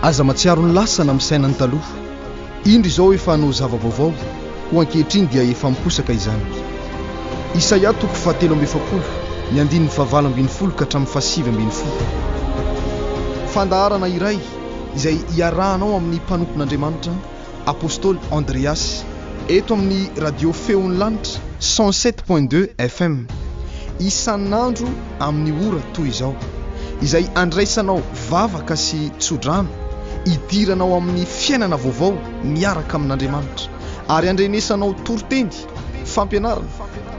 aza matsiaro ny lasana amin'ny sainany taloha indro izao efa hanao zava-baovao ho ankehitriny dia efa miposaka izany. Isaia 7:70 ny 9:20 ka hatramin'ny 7:10. Fandaharana iray izay iarahanao amin'ny mpanompon'Andriamanitra Apostoly Andreas eto amin'ny radio feon'ny lanitra 107.2 FM isan'andro amin'ny ora toy izao, izay andraisanao vavaka sy tsodrano idiranao amin'ny fiainana vaovao miaraka amin'Andriamanitra ary andrenesanao toroteny, fampianarana,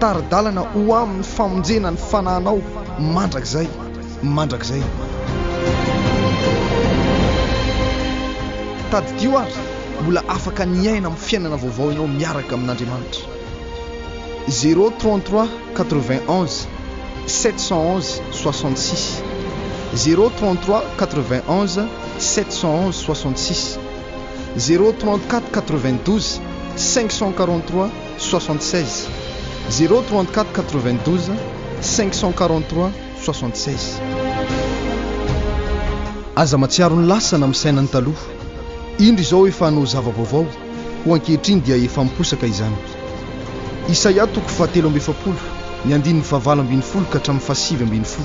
taridalana ho amin'ny famonjena ny fanahinao mandrakizay. Tadidio ary mbola afaka niaina amin'ny fiainana vaovao ianao miaraka amin'Andriamanitra. 033 91 711 66 033 91 711 66 034 92 543 76 034 92 543 76. Aza matsiaro ny lasana amin'ny sainany taloha indro izao efa hanao zava-baovao ho ankehitriny dia efa miposaka izany. Isaia 7:70 ny 9:20 ka hatramin'ny 7:10.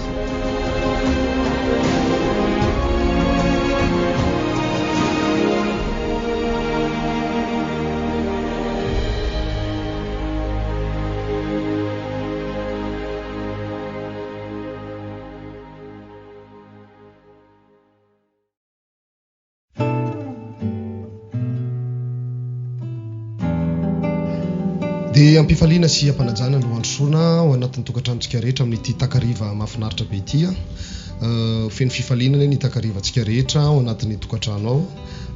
Dia ampifaliana sy ampanajana no androsoana ao anatin'ny tokantranontsika rehetra amin'ity takariva mahafinaritra be ity. Feno fifaliana ny takarivantsika rehetra ao anatin'ny tokantrano ao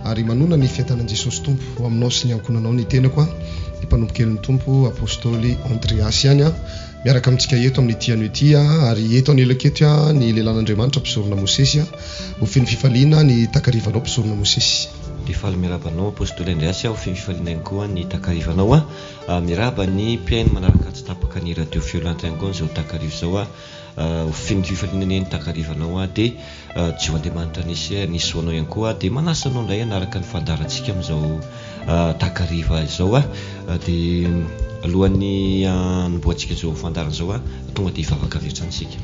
ary manona ny fiantanan'i Jesosy Tompo ho aminao sy ny ankonanao ny tenako ny mpanompokelin'ny Tompo Apostoly andreas ihany miaraka amintsika eto amin'ny tiano ety ary eto anelaketo ny lehilahin'Andriamanitra mpisorona Mosesy ho feno fifaliana ny takarivanao mpisorona Mosesy. Difaly mirabanao Apostoly andreas ho feno fifaliana ihany koa ny takarivanao miraba ny mpiaino manaraka tsy tapaka ny radio fiolanta ihany koa zao takariva zao ho feno fifaliana ny takarivanao dia tsy ho Andriamanitra nisy hoanao ihany koa dia manasanao indray anaraka ny fandarantsika amin'izao takariva izao dia alohan'ny niboantsika izao fandarana zao tonga dia hivavaka rehetra antsika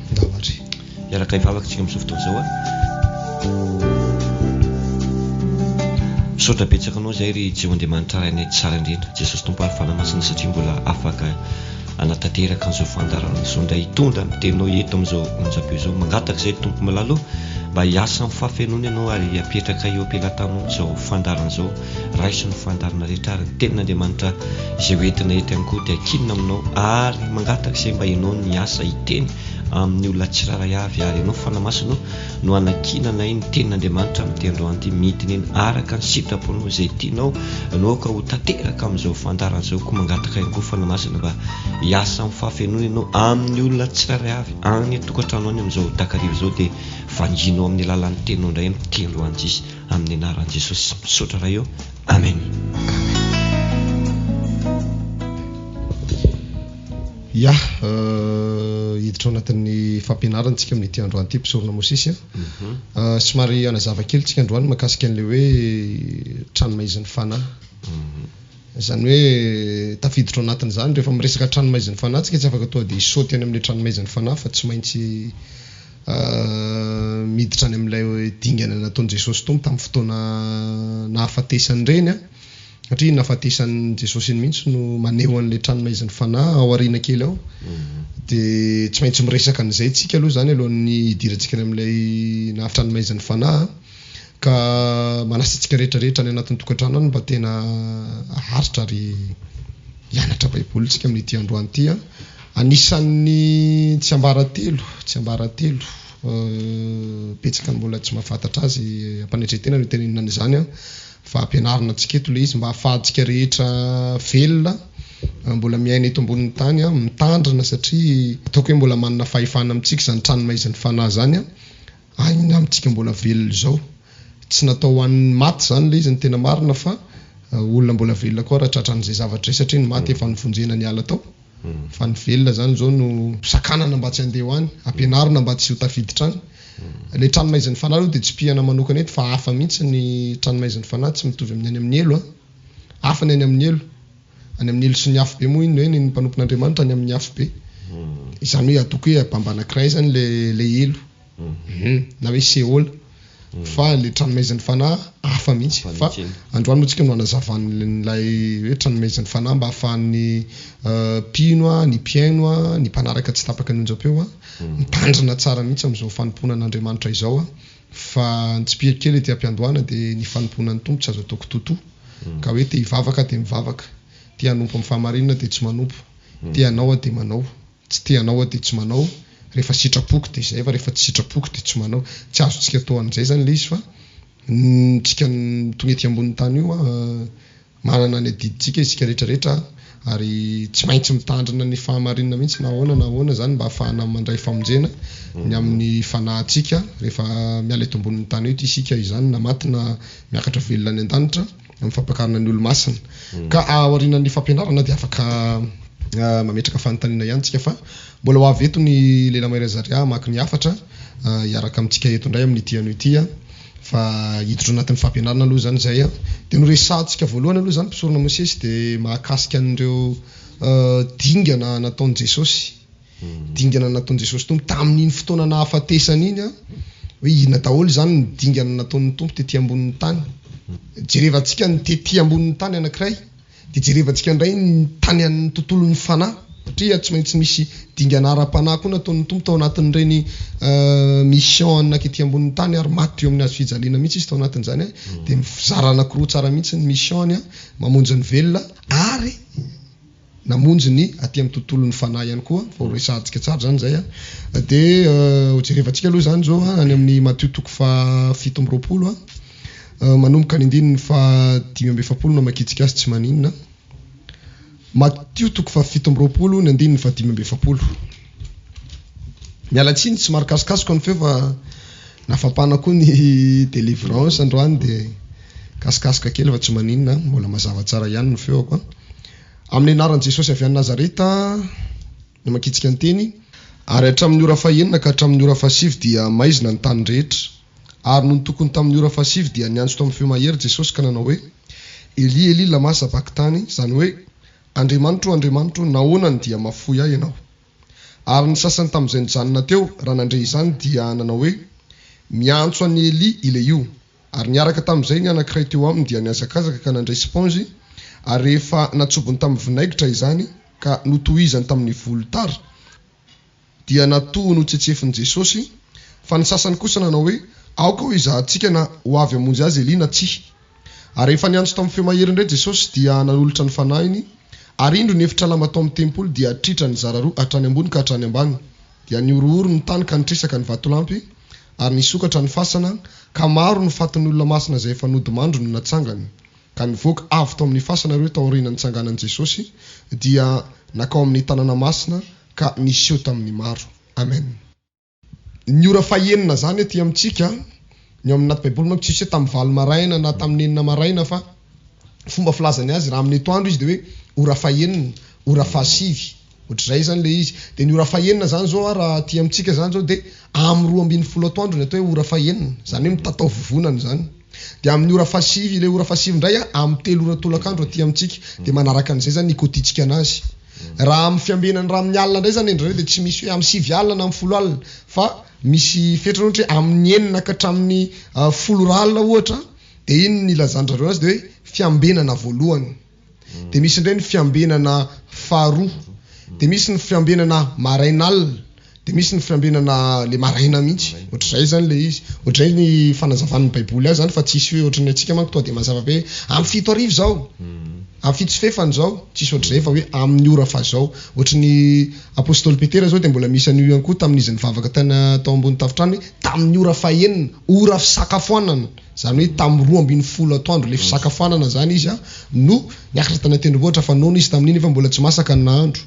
iaraka hivavaka tsika amin'izao fotoana zao misaotra betsaka anao zay ry Jehovah-Andriamanitra ray ny tsara indrindra Jesosy Tompo ary fanamasina satria mbola afaka anatanteraka an'izao fandarana izao ndray hitondra miteninao eto amin'izao manjabeo izao mangataka izay Tompo malalo mba hiasa amin'ny fahafenony ianao ary apetraka eo ampelantanao izao fandarana izao raisiny fandarana rehetra ary ny tenin'Andriamanitra izay hoentina eto ihany koa dia akinina aminao ary mangataka izay mba ianao ny asa hiteny amin'ny olona tsiraray avy ary ianao fanamasinao no anakinana iny tenin'Andriamanitra amin'ny androany ity midiny iny araka ny sitraponao izay tianao ianao ka ho tanteraka amin'izao fandarana izao koa mangataka ihany koa fanamasina mba hiasa amin'ny fahafenony ianao amin'ny olona tsiraray avy any tokantrano any amin'izao takariva izao dia vanginao amin'ny alalan'ny teninao indray miteny androany izy amin'ny anaran'i Jesosy misaotra raha eo amen. Ya hiditra ao anatin'ny fampianarantsika amin'ity androany ity mpisorona Mosesy somary anazava kely tsika androany makasika an'ilay hoe tranomaiziny fanahy. Izany hoe tafiditra ao anatin'izany rehefa miresaka tranomaiziny fanahy tsika tsy afaka toa dia isaoty any amin'ny tranomaiziny fanahy fa tsy maintsy miditra any amin'ilay dingana nataon'i Jesosy Tompo tamin'ny fotoana nahafatesany ireny satria nahafatesany Jesosy iny mihitsy no maneho an'ilay tranomaiziny fanahy ao aoriana kely ao dia tsy maintsy miresaka an'izay tsika aloha zany alohan'ny hidirantsika any amin'ilay nahatranomaiziny fanahy ka manasantsika rehetrarehetra any anatin'ny tokantrano any mba tena aharitra ary hianatra baiboly tsika amin'ity androany ity anisan'ny tsy ambaratelo petsaka mbola tsy mahafantatra azy ampanetretena no tenenina an'izany fa ampianarina antsika eto ilay izy mba hahafahantsika rehetra velona mbola miaina eto ambonin'ny tany mitandrina satria ataoko hoe mbola manana fahefana amintsika izany tranomaiziny fanahy zany aina amintsika mbola velona izao tsy natao ho an'ny maty zany ilay izy ny tena marina fa olona mbola velona koa raha tratran'izay zavatra izay satria ny maty efa nifonjena ny ala tao fa ny velona zany zao no sakanana mba tsy handeha ho any ampianarina mba tsy ho tafiditra any Le tranomaizan'ny fanahy aloha dia tsy pihana manokana eto fa hafa mihitsy ny tranomaizan'ny fanahy tsy mitovy amin'ny any amin'ny elo hafa ny any amin'ny elo any amin'ny elo sy ny afo be moa iny hoe ny mpanompon'Andriamanitra any amin'ny afo be izany hoe atoko hoe bamba anankiray zany le elo na hoe sehola fa le tranomaizan'ny fanahy hafa mihitsy fa androany moa tsika no anazavan'ilay hoe tranomaizan'ny fanahy mba ahafahan'ny pino ny mpiaino ny mpanaraka tsy tapaka ny onjam-peo mitandrina tsara mihitsy amin'izao fanomponan'Andriamanitra izao fa tsy pihakely ety am-piandohana dia ny fanomponan'ny tompo tsy azo ataoko totoa ka hoe te hivavaka dia mivavaka te hanompo amin'ny fahamarinana dia tsy manompo te hanao dia manao tsy te hanao dia tsy manao rehefa sitrapoko dia izay fa rehefa tsy sitrapoko dia tsy manao tsy azontsika atao an'izay zany le izy fa tsika tonga ety ambonin'ny tany io manana ny adiditsika isika rehetrarehetra ary tsy maintsy mitandrina ny fahamarinana mihitsy na ahoana zany mba ahafahana mandray famonjena ny amin'ny fanahintsika rehefa miala eto ambonin'ny tany eto isika izany na maty na miakatra velona any an-danitra amin'ny fampakarana ny olo-masina ka aorianan'ny fampianarana dia afaka mametraka fanontaniana ihany tsika fa mbola ho avy eto ny lela Maizaria maka ny afatra hiaraka amintsika eto indray amin'ny ity ity fa hiditra anatin'ny fampianarana aloha zany zay dia noresantsika voalohany aloha zany mpisorona Mosesy dia mahakasika an'ireo dingana nataon'i Jesosy dingana nataon'i Jesosy tompo tamin'iny fotoana nahafatesany iny hoe inona daholo zany ny dingana nataon'ny tompo tetỳ ambonin'ny tany jerevantsika ny tetỳ ambonin'ny tany anankiray dia jerevantsika indray ny tany amin'ny tontolon'ny fanahy satria tsy maintsy misy dingana ara-panahy koa nataon'ny tompo tao anatin'ireny mission anakety ambonin'ny tany ary maty eo amin'ny hazo fijaliana mihitsy izy tao anatin'izany dia mizara anankiroa tsara mihitsy ny mission mamonjy ny velona ary namonjy ny aty amin'ny tontolon'ny fanahy ihany koa fa horesantsika tsara zany zay dia jerevantsika aloha zany zao any amin'ny Matthieu 7:20 manomboka ny andininy 5:7 no makitsika azy tsy maninona Matthieu 7:20 ny andininy 5:7 mialatsiny tsy marikasikasiko ny feo fa nafapana koa ny délivrance androany dia kasikasika kely fa tsy maninona mbola mazava tsara ihany ny feo ako amin'ny anaran'i Jesosy avy any Nazareta no makitsika ny teny ary hatramin'ny ora fahaenina ka hatramin'ny ora fahasivy dia maizina ny tany rehetra ary noho ny tokony tamin'ny ora fahasivy dia niantso tao amin'ny feo mahery Jesosy ka nanao hoe Eli Eli lama sabakitany izany hoe Andriamanitro nahoanany dia mafoy ahy ianao ary ny sasany tamin'izay nijanona teo raha nandre izany dia nanao hoe miantso an'i Eli io ary niaraka tamin'izay ny anankiray teo aminy dia niazakazaka ka nandray sponzy ary rehefa natsobony tamin'ny vinaigitra izany ka notohizany tamin'ny volotara dia natohy notsetsefin' Jesosy fa ny sasany kosa nanao hoe aoka ho izahantsika na ho avy hamonjy azy Eli na tsia ary rehefa niantso tamin'ny feo mahery indray Jesosy dia nanolotra ny fanahiny ary indro ny efitra lama tao amin'ny tempoly dia tritra ny zara roa hatrany ambony ka hatrany ambany dia niorooro ny tany ka nitresaka ny vatolampy ary nisokatra ny fasana ka maro ny fatin'ny olona masina izay efa nodimandro no natsangany ka nivoaka avy tao amin'ny fasana ireo tao aorian'ny tsanganan'i Jesosy dia nakao amin'ny tanàna masina ka niseho tamin'ny maro amen ny ora fahaenina zany ety amintsika ny amin'ny anaty baiboly manko tsisy hoe tamin'ny valo maraina na tamin'ny enina maraina fa fomba filazany azy raha amin'ny etoandro izy dia hoe ora fahaenina ora fahasivy ohatr'izay zany le izy dia ny ora fahaenina zany zao raha aty amintsika zany zao dia amin'ny 12 atoandro ny atao hoe ora fahaenina zany hoe mitatao vovonana zany dia amin'ny ora fahasivy le ora fahasivy indray amin'ny 3 ora tolakandro aty amintsika dia manaraka an'izay zany nikotitsika anazy raha amin'ny fiambenany raha amin'ny alina indray zany endriny dia tsy misy hoe amin'ny 7 alina na amin'ny 10 alina fa misy fetrany ohatra hoe amin'ny 9 ka hatramin'ny 10 alina ohatra dia iny ny ilazandrareo azy dia hoe fiambenana voalohany dia misy indray ny fiambenana faharoa dia misy ny fiambenana marainalina dia misy ny fiambenana le maraina mihitsy ohatr'izay zany le izy ohatr'izay ny fanazavan'ny baiboly azy zany fa tsisy hoe ohatrany antsika manko toa dia mazava be amin'ny 7 arivo zao amin'ny 7 fefany zao tsisy ohatr'izay fa hoe amin'ny ora fa zao ohatrany Apostoly Petera zao dia mbola misy an'io ihany koa tamin'izy nivavaka tany tao ambony tafitrano hoe tamin'ny ora fahaenina ora fisakafoanana zany hoe tamin'ny 12 atoandro le fisakafoanana zany izy no niakatra tany tendrombohitra fa nono izy tamin'iny fa mbola tsy masaka ny nahandro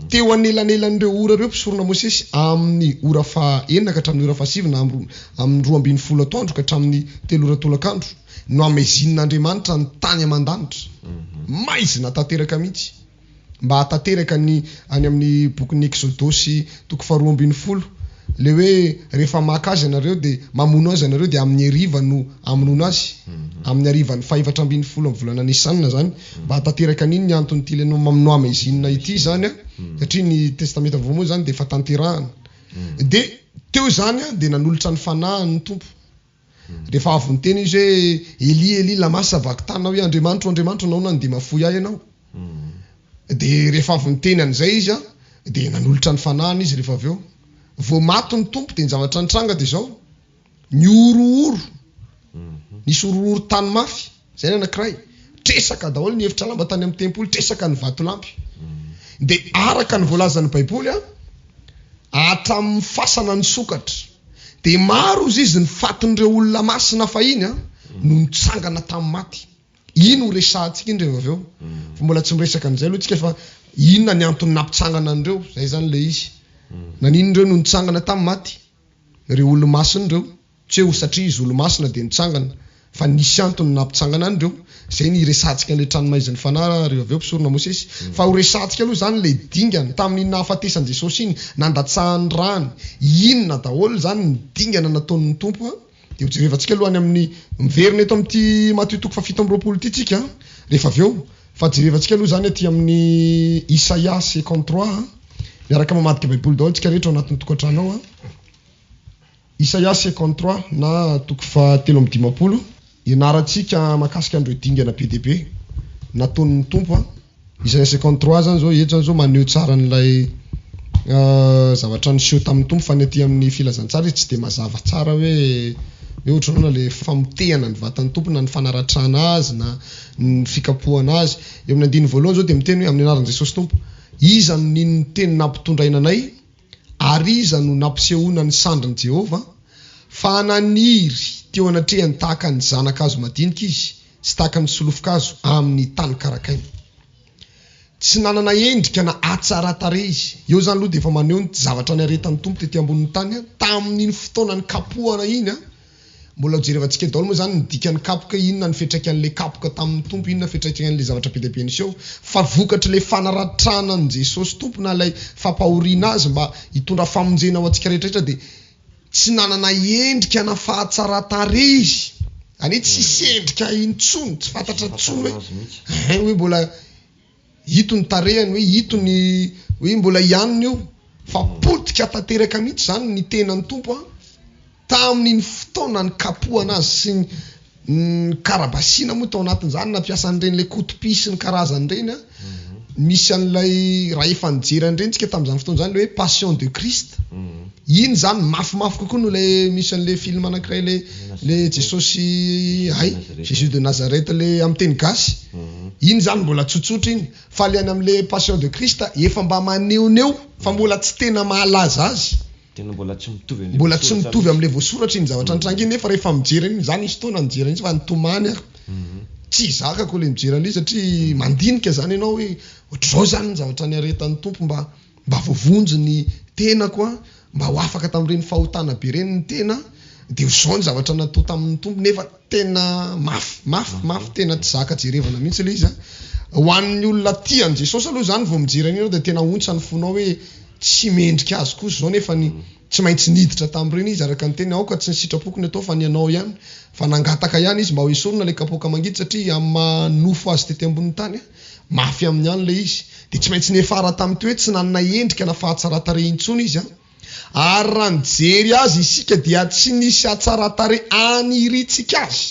teo anelanelan'ireo ora ireo mpisorona Mosesy amin'ny ora fahaenina ka hatramin'ny ora fahasivy na amin'ny 12 atoandro ka hatramin'ny 3 ora tolakandro no amaizinin'Andriamanitra ny tany aman-danitra maizina tanteraka mihitsy mba hatanteraka ny any amin'ny bokin'ny Exodosy 2:12 le hoe rehefa maka azy anareo dia mamono azy anareo dia amin'ny ariva no amonono azy amin'ny arivan'ny 470 volana Nisanina zany mba hatateraka an'iny ny antony ty lenao mamino MAIZIN'NY ity zany a satria ny testamenta vaovao moa zany dia efa tanterahana dia teo zany a dia nanolotra ny fanahy ny tompo rehefa avy ny teny izy hoe Eli lamasa vakitanao hoe Andriamanitro anao nandima foy ahy ianao dia rehefa avy ny teny an'izay izy a dia nanolotra ny fanahiny izy rehefa avy eo vao maty ny tompo dia ny zavatra nitranga dia zao ny orooro nisy orooro tany mafy zay ny anankiray tresaka daholo ny hevitra lamba tany amin'ny tempoly tresaka ny vatolampy dia araka ny voalazan'ny baiboly a hatramin'ny fasana ny sokatra dia maro izy ny fatin'ireo olona masina fahiny a no nitsangana tamin'ny maty ino resahantsika iny rehefa avy eo fa mbola tsy miresaka an'izay aloha tsika fa inona ny antony nampitsangana an'ireo zay zany le izy nanin'ireo no nitsangana tamin'ny maty ireo olo masina ireo tsy hoe satria izy olo masina dia nitsangana fa nisy antony nampitsangana an'ireo zay ny resahantsika an'le tranomaizin'ny fanahy rehefa avy eo mpisorona Mosesy fa ho resahantsika aloha zany le dingana tamin'ny nahafatesan'i Jesosy iny nandatsahany rany inona daholo zany ny dingana nataon'ny tompo a dia hojerevantsika aloha any amin'ny miverina eto amin'ity Matthieu 7:20 ity tsika rehefa avy eo fa jerevantsika aloha zany aty amin'ny Isaia 53 miaraka mamadika baiboly daholo tsika rehetra ao anatin'ny tokantrano ao a Isaia 53 na 3:15 ianarantsika makasika andreo dingana be dia be nataon'ny tompo a Isaia 53 zany zao eto zany zao maneho tsara n'ilay zavatra niseho tamin'ny tompo fa ny aty amin'ny filazantsara izy tsy dia mazava tsara hoe ohatranao na le famotehana ny vatan'ny tompo na ny fanaratrana azy na ny fikapohana azy eo amin'ny andiny voalohany zao dia miteny hoe amin'ny anaran'i Jesosy tompo iza no nino teny nampitondraina anay ary iza no nampisehoana ny sandrin'i Jehova fa naniry teo anatrehany tahaka ny zanakazo madinika izy sy tahaka ny solofikazo amin'ny tany karakainy tsy nanana endrika na atsara-tare izy eo zany aloha dia efa maneho ny zavatra ny aretan'ny tompo tetỳ ambonin'ny tany a tamin'iny fotoana ny kapohana iny a mbola hojerevantsika daholo moa zany ny dikany kapoka inona ny fetrakan'le kapoka tamin'ny tompo inona fetrakan'le zavatra be dia be niseho fa vokatra le fanaratrana ny Jesosy tompo na ilay fampahoriana azy mba hitondra famonjena ao antsika rehetrarehetra dia tsy nanana endrika na fahatsara-tare izy any tsisy endrika intsony tsy fantatra tsony hoe mbola hito ny tarehany hoe hito ny hoe mbola ihaniny io fa potika tanteraka mihitsy zany ny tenan'ny tompo a tamin'iny fotoana ny kapohana azy sy ny karabasina moa tao anatin'izany nampiasa an'ireny le kotopisy ny karazany reny a misy an'ilay raha efa nijery an'ireny tsika tamin'izany fotoana zany le hoe Passion de Christ iny zany mafimafy kokoa no le misy an'le film anankiray le Jesosy Jésus de Nazareth le amin'ny teny gasy iny zany mbola tsotsotra iny fa le any amin'le Passion de Christ efa mba maneoneo fa mbola tsy tena mahalaza azy mbola tsy mitovy amin'le voasoratra iny zavatra nitranga iny nefa rehefa mijery iny zany izy tona nijery iny fa nitomany ary tsy zakako le mijery an'ilay satria mandinika zany ianao hoe ohatr'izao zany ny zavatra ny aretan'ny tompo mba voavonjy ny tena koa mba ho afaka tamin'ireny fahotana be reny ny tena dia zao ny zavatra natao tamin'ny tompo nefa tena mafy tena tsy zaka jerevana mihitsy ilay izy ho an'ny olona tiany Jesosy aloha zany vao mijery an'iny dia tena ontsa ny fonao hoe tsy mendrika azy kosa zao nefa ny tsy maintsy niditra tamin'ireny izy araka ny teny aoka tsy ny sitrapokony atao fa ny anao ihany fa nangataka ihany izy mba ho esorina le kapoka mangidy satria amin'ny manofo azy tetỳ ambonin'ny tany mafy amin'ny ihany le izy dia tsy maintsy nefara tamin'ny toe tsy nanana endrika na fahatsara-tare intsony izy ary raha nijery azy isika dia tsy nisy atsara-tare aniritsika azy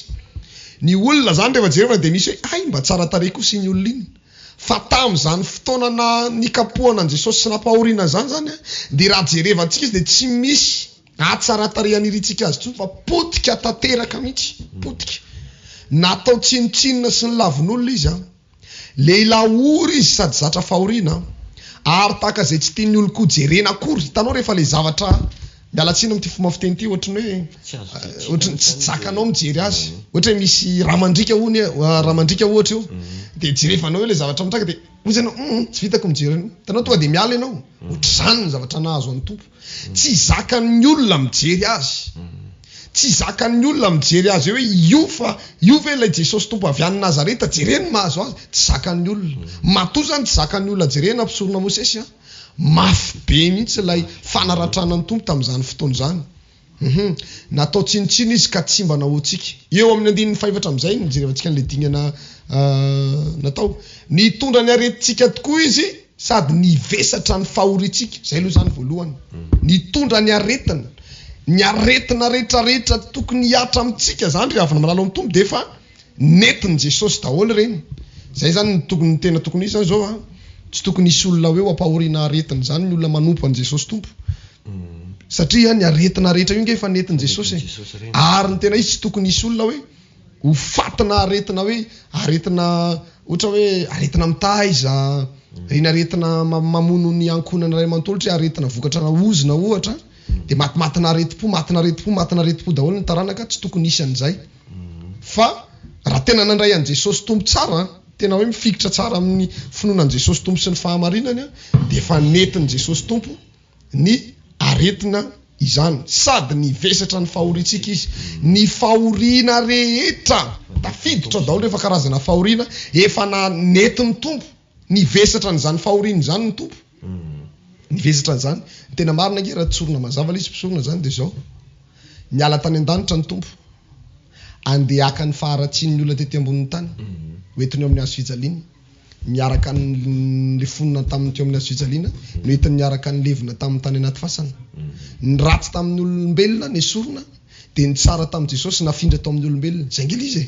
ny olona zany rehefa jerevana dia misy hoe ay mba tsara-tare kosa iny olona iny fa tamin'izany fotoana na nikapohana an Jesosy sy nampahoriana zany dia raha jerevantsika izy dia tsy misy atsara-tare aniritsika azy tsony fa potika tanteraka mihitsy potika natao tsinotsinona sy ny lavin'olona izy lehilahy ory izy sady zatra fahoriana ary tahaka izay tsy tian'ny oloko jerena akory hitanao rehefa le zavatra mialatsina amin'ity fomba fiteny ity ohatrany hoe tsy zakanao mijery azy ohatra hoe misy ramandrika ohatra io dia jerevanao hoe le zavatra mitraka dia ozy ianao tsy vitako mijery anao tanao tonga dia miala ianao ohatr'izany ny zavatra nahazo an'ny tompo tsy zakan'ny olona mijery azy tsy zakan'ny olona mijery azy hoe io ve ilay Jesosy tompo avy any Nazareta jereny mahazo azy tsy zakan'ny olona matoa zany tsy zakan'ny olona jerena mpisorona Mosesy mafy be mihitsy ilay fanaratrana ny tompo tamin'izany fotoana zany. Natao tsinitsiny izy ka tsy mba nahoantsika. Eo amin'ny 5 amin'izay nijerevantsika an'ilay dingana natao. Nitondra ny aretintsika tokoa izy sady nivesatra ny fahorintsika. Zay aloha zany voalohany. Nitondra ny aretina rehetrarehetra tokony hiatra amintsika zany rehefa avy malala amin'ny tompo dia efa netiny Jesosy daholo reny. Zay zany tokony tena tokony izy zao a. Tsy tokony isy olona hoe ampahoriana aretina zany ny olona manompo an Jesosy tompo. Satria ny aretina rehetra io nge efa netiny Jesosy. Ary ny tena izy tsy tokony isy olona hoe ho fatina aretina ohatra hoe aretina mitaiza, iny aretina mamono ny ankonana ray mantolotry aretina vokatra na ozina ohatra dia matina aretim-po daholo ny taranaka, tsy tokony isy an'izay. Fa raha tena nandray an Jesosy tompo tsara, tena hoe mifikitra tsara amin'ny finoanan Jesosy tompo sy ny fahamarinany dia efa netiny Jesosy tompo ny aretina izany, sady nivesatra ny fahorintsika izy. Ny fahoriana rehetra tafiditra daholo rehefa karazana fahoriana efa netiny tompo, nivesatra n'izany fahoriana izany ny tompo. Nivesatra n'izany. Tena marina nge raha tsorona mazava ilay izy mpisorona zany dia zao. Niala tany an-danitra ny tompo, andeha haka ny faharatsian'ny olona tety ambonin'ny tany, hoentiny eo amin'ny hazo fijaliana, miaraka ny fonina tamin'ny teo amin'ny hazo fijaliana, noentiny miaraka ny levina tamin'ny tany anaty fasana. Ny ratsy tamin'ny olombelona ny esorona dia ny tsara tamin'ny Jesosy nafindra tao amin'ny olombelona. Zay nge izy.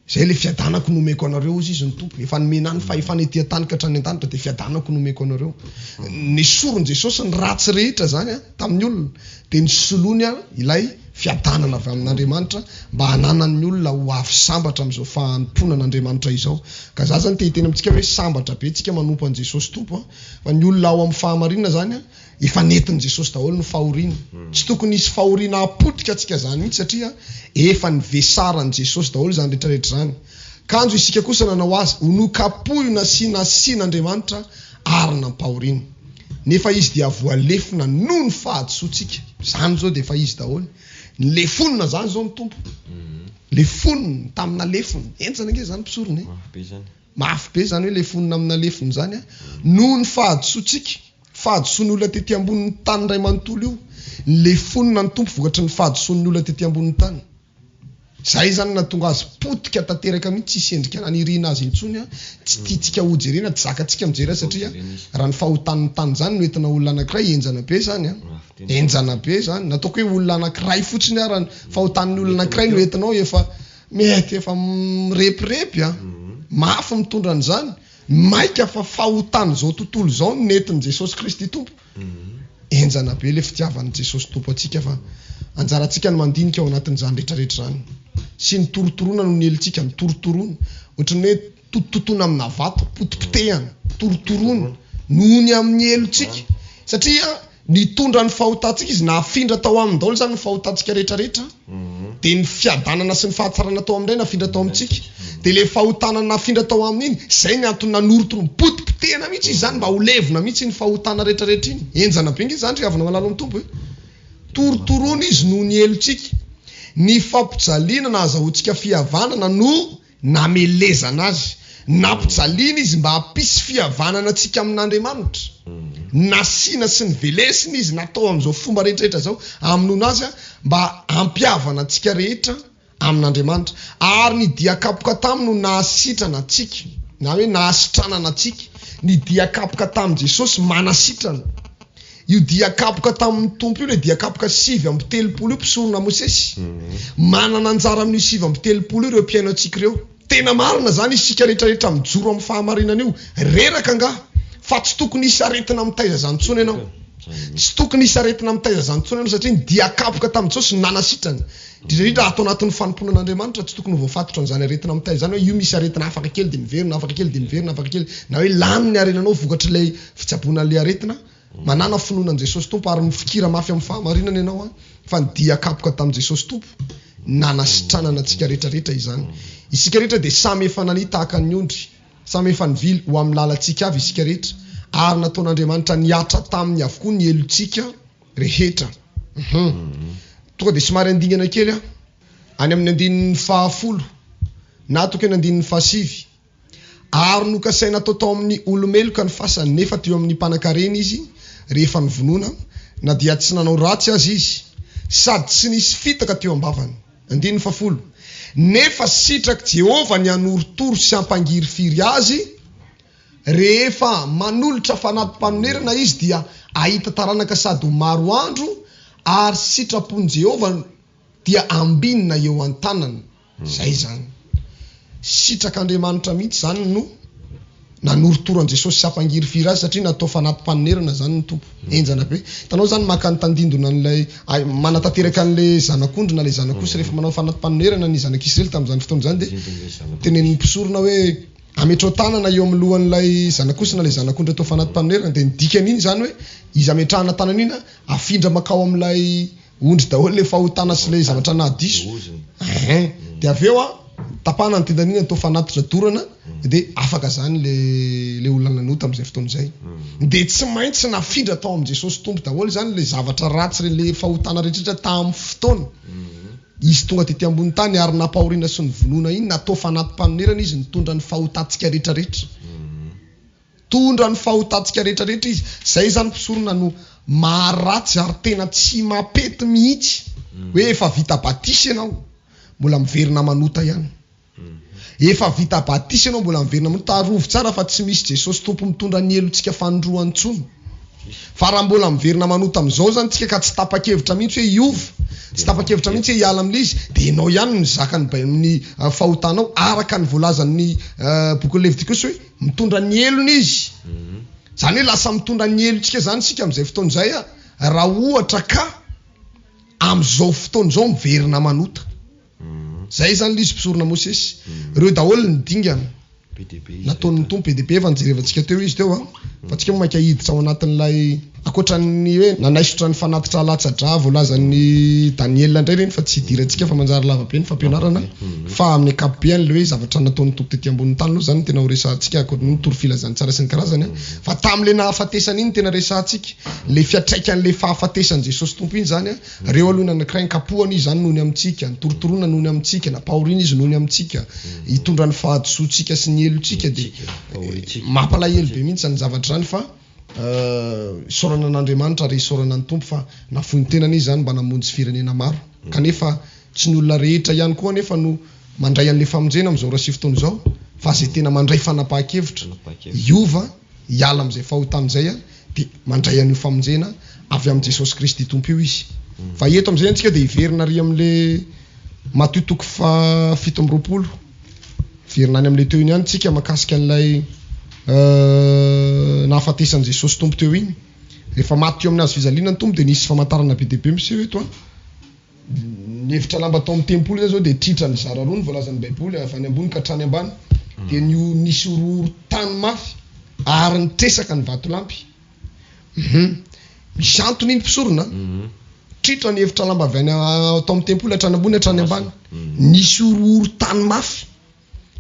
Zay le fiadanako nomeko anareo izy ny tompo. Efa nomenany fa efa nety an-tany ka hatrany an-danitra dia fiadanako nomeko anareo. Ny sorony Jesosy ny ratsy rehetra zany tamin'ny olona dia ny solony ilay fiadanana avy amin'Andriamanitra mba hananan'ny olona ho avy sambatra amin'izao fanomponan'Andriamanitra izao. Ka za zany teny amintsika hoe sambatra be tsika manompo an Jesosy tompo fa ny olona ao amin'ny fahamarinana zany efa netiny Jesosy daholo ny fahoriana. Tsy tokony isy fahoriana apotika atsika zany mihitsy satria efa nivesaran Jesosy daholo zany rehetrarehetra zany. Kanjo isika kosa nanao azy ho nokapohina sy nasian'Andriamanitra ary nampahoriana. Nefa izy dia voalefina noho ny fahadosoantsika. Zany zao dia efa izy daholo. Le fonina zany zao ny tompo. Le fonina tamina lefony. Entsana nge zany mpisorona. Mafy be zany hoe le fonina amina lefony zany noho ny fahadosoantsika. Fahadosoan'ny olona tety ambonin'ny tany ray manontolo io. Le fonina ny tompo vokatry ny fahadosoan'ny olona tety ambonin'ny tany. Zay zany natonga azy potika tanteraka mihitsy tsy endrika nanirina azy intsony tsy tiatsika ho jerena, tsy zakatsika mijery satria raha ny fahotan'ny tany zany noentina olona anankiray enjana be zany enjana be zany nataoko hoe olona anankiray fotsiny raha ny fahotan'ny olona anankiray noentinao efa mety efa mirepirepy mafy mitondra an'izany maika fa fahotany zao tontolo zao netiny Jesosy Kristy tompo. Enjana be le fitiavan'i Jesosy tompo atsika fa anjaratsika ny mandinika ao anatin'izany rehetrarehetra zany. Sy ny torotoroana no ny elitsika ny torotoroana. Ohatrany hoe totototoana amina vato, potipotehana, torotoroana noho ny amin'ny elitsika. Satria nitondra ny fahotantsika izy nafindra tao aminy daholo zany ny fahotantsika rehetrarehetra. Dia ny fiadanana sy ny fahatsarana tao amin'ilay nafindra tao amintsika. Dia le fahotanana nafindra tao amin'iny, zay ny antony nanorotoroana potipotehana mihitsy izy zany mba ho levona mihitsy ny fahotana rehetrarehetra iny. Enjana be nge zany rehefa malala amin'ny tompo. Torotoroana izy noho ny elitsika. Ny fampijaliana na azahoantsika fihavanana no namelezana azy. Nampijaliana izy mba hampisy fihavanana antsika amin'Andriamanitra. Nasiana sy ny velesiny izy natao amin'izao fomba rehetrarehetra zao aminoana azy mba hampihavana antsika rehetra amin'Andriamanitra. Ary ny diakapoka taminy no nahasitrana antsika. Na hoe nahasitranana antsika. Ny diakapoka tamin'i Jesosy manasitrana. Io diakapoka tamin'ny tompo io le diakapoka 7:30 io mpisorona Mosesy. Manana anjara amin'ny 7:30 ireo mpiaino antsika ireo. Tena marina zany isika rehetrarehetra mijoro amin'ny fahamarinana io. Reraka anga fa tsy tokony isy aretina mitaiza zany tsony ianao. Tsy tokony isy aretina mitaiza zany tsony ianao satria ny diakapoka tamin'i Jesosy nanasitrany. Indrindra ato anatin'ny fanomponan'Andriamanitra tsy tokony voafatotra an'izany aretina mitaiza zany hoe io misy aretina afaka kely dia miverina, afaka kely dia miverina, afaka kely. Na hoe lany ny arenanao vokatry ilay fitsaboana ilay aretina. Manana finoanan Jesosy tompo ary mifikira mafy amin'ny fahamarinana ianao fa ny diakapoka tamin'i Jesosy tompo nanasitranana antsika rehetrarehetra izany. Isika rehetra dia samy efa nani tahaka ny ondry, samy efa nivily ho amin'ny lalantsika avy isika rehetra ary nataon'Andriamanitra niatra taminy avokoa ny elontsika rehetra. Tonga dia somary andingana kely any amin'ny 10 na tokony 9 ary nokasaina tao amin'ny olomeloka ny fasany nefa teo amin'ny mpanan-karena izy rehefa nivonona na dia tsy nanao ratsy azy izy sady tsy nisy fitaka teo ambavany. 10 nefa sitraky Jehova ny anorotoro sy ampangiry firy azy rehefa manolotra fanatim-panonerana izy dia ahita taranaka sady maro andro ary sitrapon Jehova dia ambinina eo an-tanany. Zay zany sitrak'Andriamanitra mihitsy zany no nanorotoro an Jesosy sy ampangiry firy azy satria natao fanatim-panonerana zany ny tompo. Enjana be tanao zany maka ny tandindona an'ilay manatanteraka an'le zanak'ondry na le zanak'osy rehefa manao fanatim-panonerana ny zanak'Israely tamin'izany fotoana zany de tenen'ny mpisorona hoe ametrao tanana eo amin'ny lohan'ilay zanak'osy na le zanak'ondry atao fanatim-panonerana de ny dikany iny zany hoe izy ametrahana tanana iny afindra makao amin'ilay ondry daholo le fahotana sy le zavatra nahadiso. De aveo tapana ny tendaniny atao fanatitra dorana de afaka zany le olona nanota am'izay fotoana zay. De tsy maintsy nafindra tao am' Jesosy tompo daholo zany le zavatra ratsy le fahotana rehetra tamin'ny fotoana. Izy tonga tety ambony tany ary nampahoriana sy ny vonoana iny natao fanatim-panonerana izy nitondra ny fahotantsika rehetrarehetra. Tondra ny fahotantsika rehetrarehetra izy. Zay zany mpisorona no maharatsy ary tena tsy mapety mihitsy hoe efa vita batisy ianao mbola miverina manota ihany. Efa vita batisy ianao mbola miverina manota arovy tsara fa tsy misy Jesosy tompo mitondra ny elontsika fanondroany tsony. Fa raha mbola miverina manota am'izao zany tsika ka tsy tapa-kevitra mihitsy hoe iova, tsy tapa-kevitra mihitsy hoe hiala amin'ilay izy de ianao ihany ny zakany amin'ny fahotanao araka ny voalazan'ny boky Levitikosy hoe mitondra ny elony izy. Zany hoe lasa mitondra ny elontsika zany sika am'izay fotoana zay raha ohatra ka am'izao fotoana zao miverina manota. Zay zany l'izy mpisorona Mosesy. Reo daholo ny dingana nataon'ny tompo PDP efa nijerevantsika teo izy teo fa tsika maika hiditra ao anatin'ilay akoatran'ny hoe nanaisotra ny fanatitra latsa-dra voalazan'ny Daniel indray reny fa tsy hidirantsika fa manjary lavabe ny fampianarana fa amin'ny ankapobeny le hoe zavatra nataon'ny tompo tety ambonin'ny tany aloha zany tena ho resahantsika akoatran'ny torofilazany tsara sy ny karazany fa tam'le nahafatesany iny tena resahantsika le fiatraikan'le fahafatesany Jesosy tompo iny zany reo aloha nanankiray kapohany izy zany nohony amintsika ny torotorona nohony amintsika na pahorina izy nohony amintsika hitondra ny fahadisoantsika sy ny elontsika de mampalahelo be mihitsy ny zavatra zany fa sorana n'Andriamanitra ary sorana ny tompo fa nafoiny tenany izy zany mba namonjy firenena maro kanefa tsy ny olona rehetra ihany koa nefa no mandray an'le famonjena am'izao raha sy fotoana zao fa zay tena mandray fanapahan-kevitra iova hiala am'izay fahotana zay de mandray an'io famonjena avy am' Jesosy Kristy tompo io izy. Fa eto am'izay antsika de hiverina ary am'le Matthieu 7:20 verina any am'le teo iny ihany tsika makasika an'ilay nahafatesan'i Jesosy tompo teo iny rehefa maty teo amin'ny azo fizaliana ny tompo de nisy famantarana be dia be miseho eto ny hevitra lamba tao amin'ny tempolo zay zao de tritra ny zara roa ny voalazan'ny baiboly avy any ambony ka hatrany ambany de nisy tany mafy ary nitresaka ny vatolampy. Misy antony iny mpisorona tritra ny hevitra lamba avy any tao amin'ny tempolo hatrany ambony hatrany ambany nisy tany mafy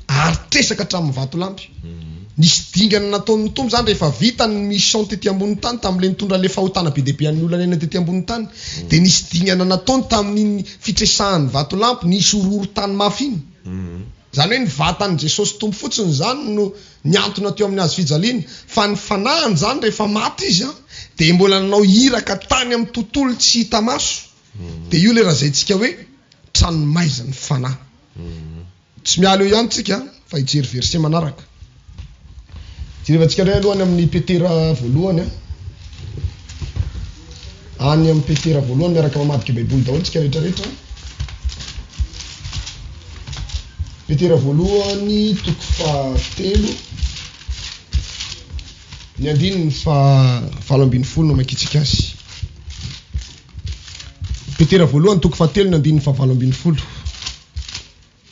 ary tresaka hatramin'ny vatolampy. Nisy dingana nataon'ny tompo zany rehefa vita ny mission tety ambony tany tam'le nitondra le fahotana be dia be an'ny olona nena tety ambony tany de nisy dingana nataony tamin'ny fitresahan'ny vatolampy nisy tany mafy iny. Zany hoe ny vatan'i Jesosy tompo fotsiny zany no niantona teo amin'ny hazo fijaliana fa ny fanahany zany rehefa maty izy de mbola nanao iraka tany amin'ny tontolo tsy hita maso de io le raha zay tsika hoe trano maiziny fanahy. Tsy miala eo ihany tsika fa hijery verset manaraka. Jerevantsika indray alohany amin'ny Petera voalohany any amin'ny Petera voalohany miaraka mamadika baiboly daholo tsika rehetrarehetra. Petera voalohany 3 ny andininy 7:20 no makitsika azy. Petera voalohany 3 ny andininy 7:20.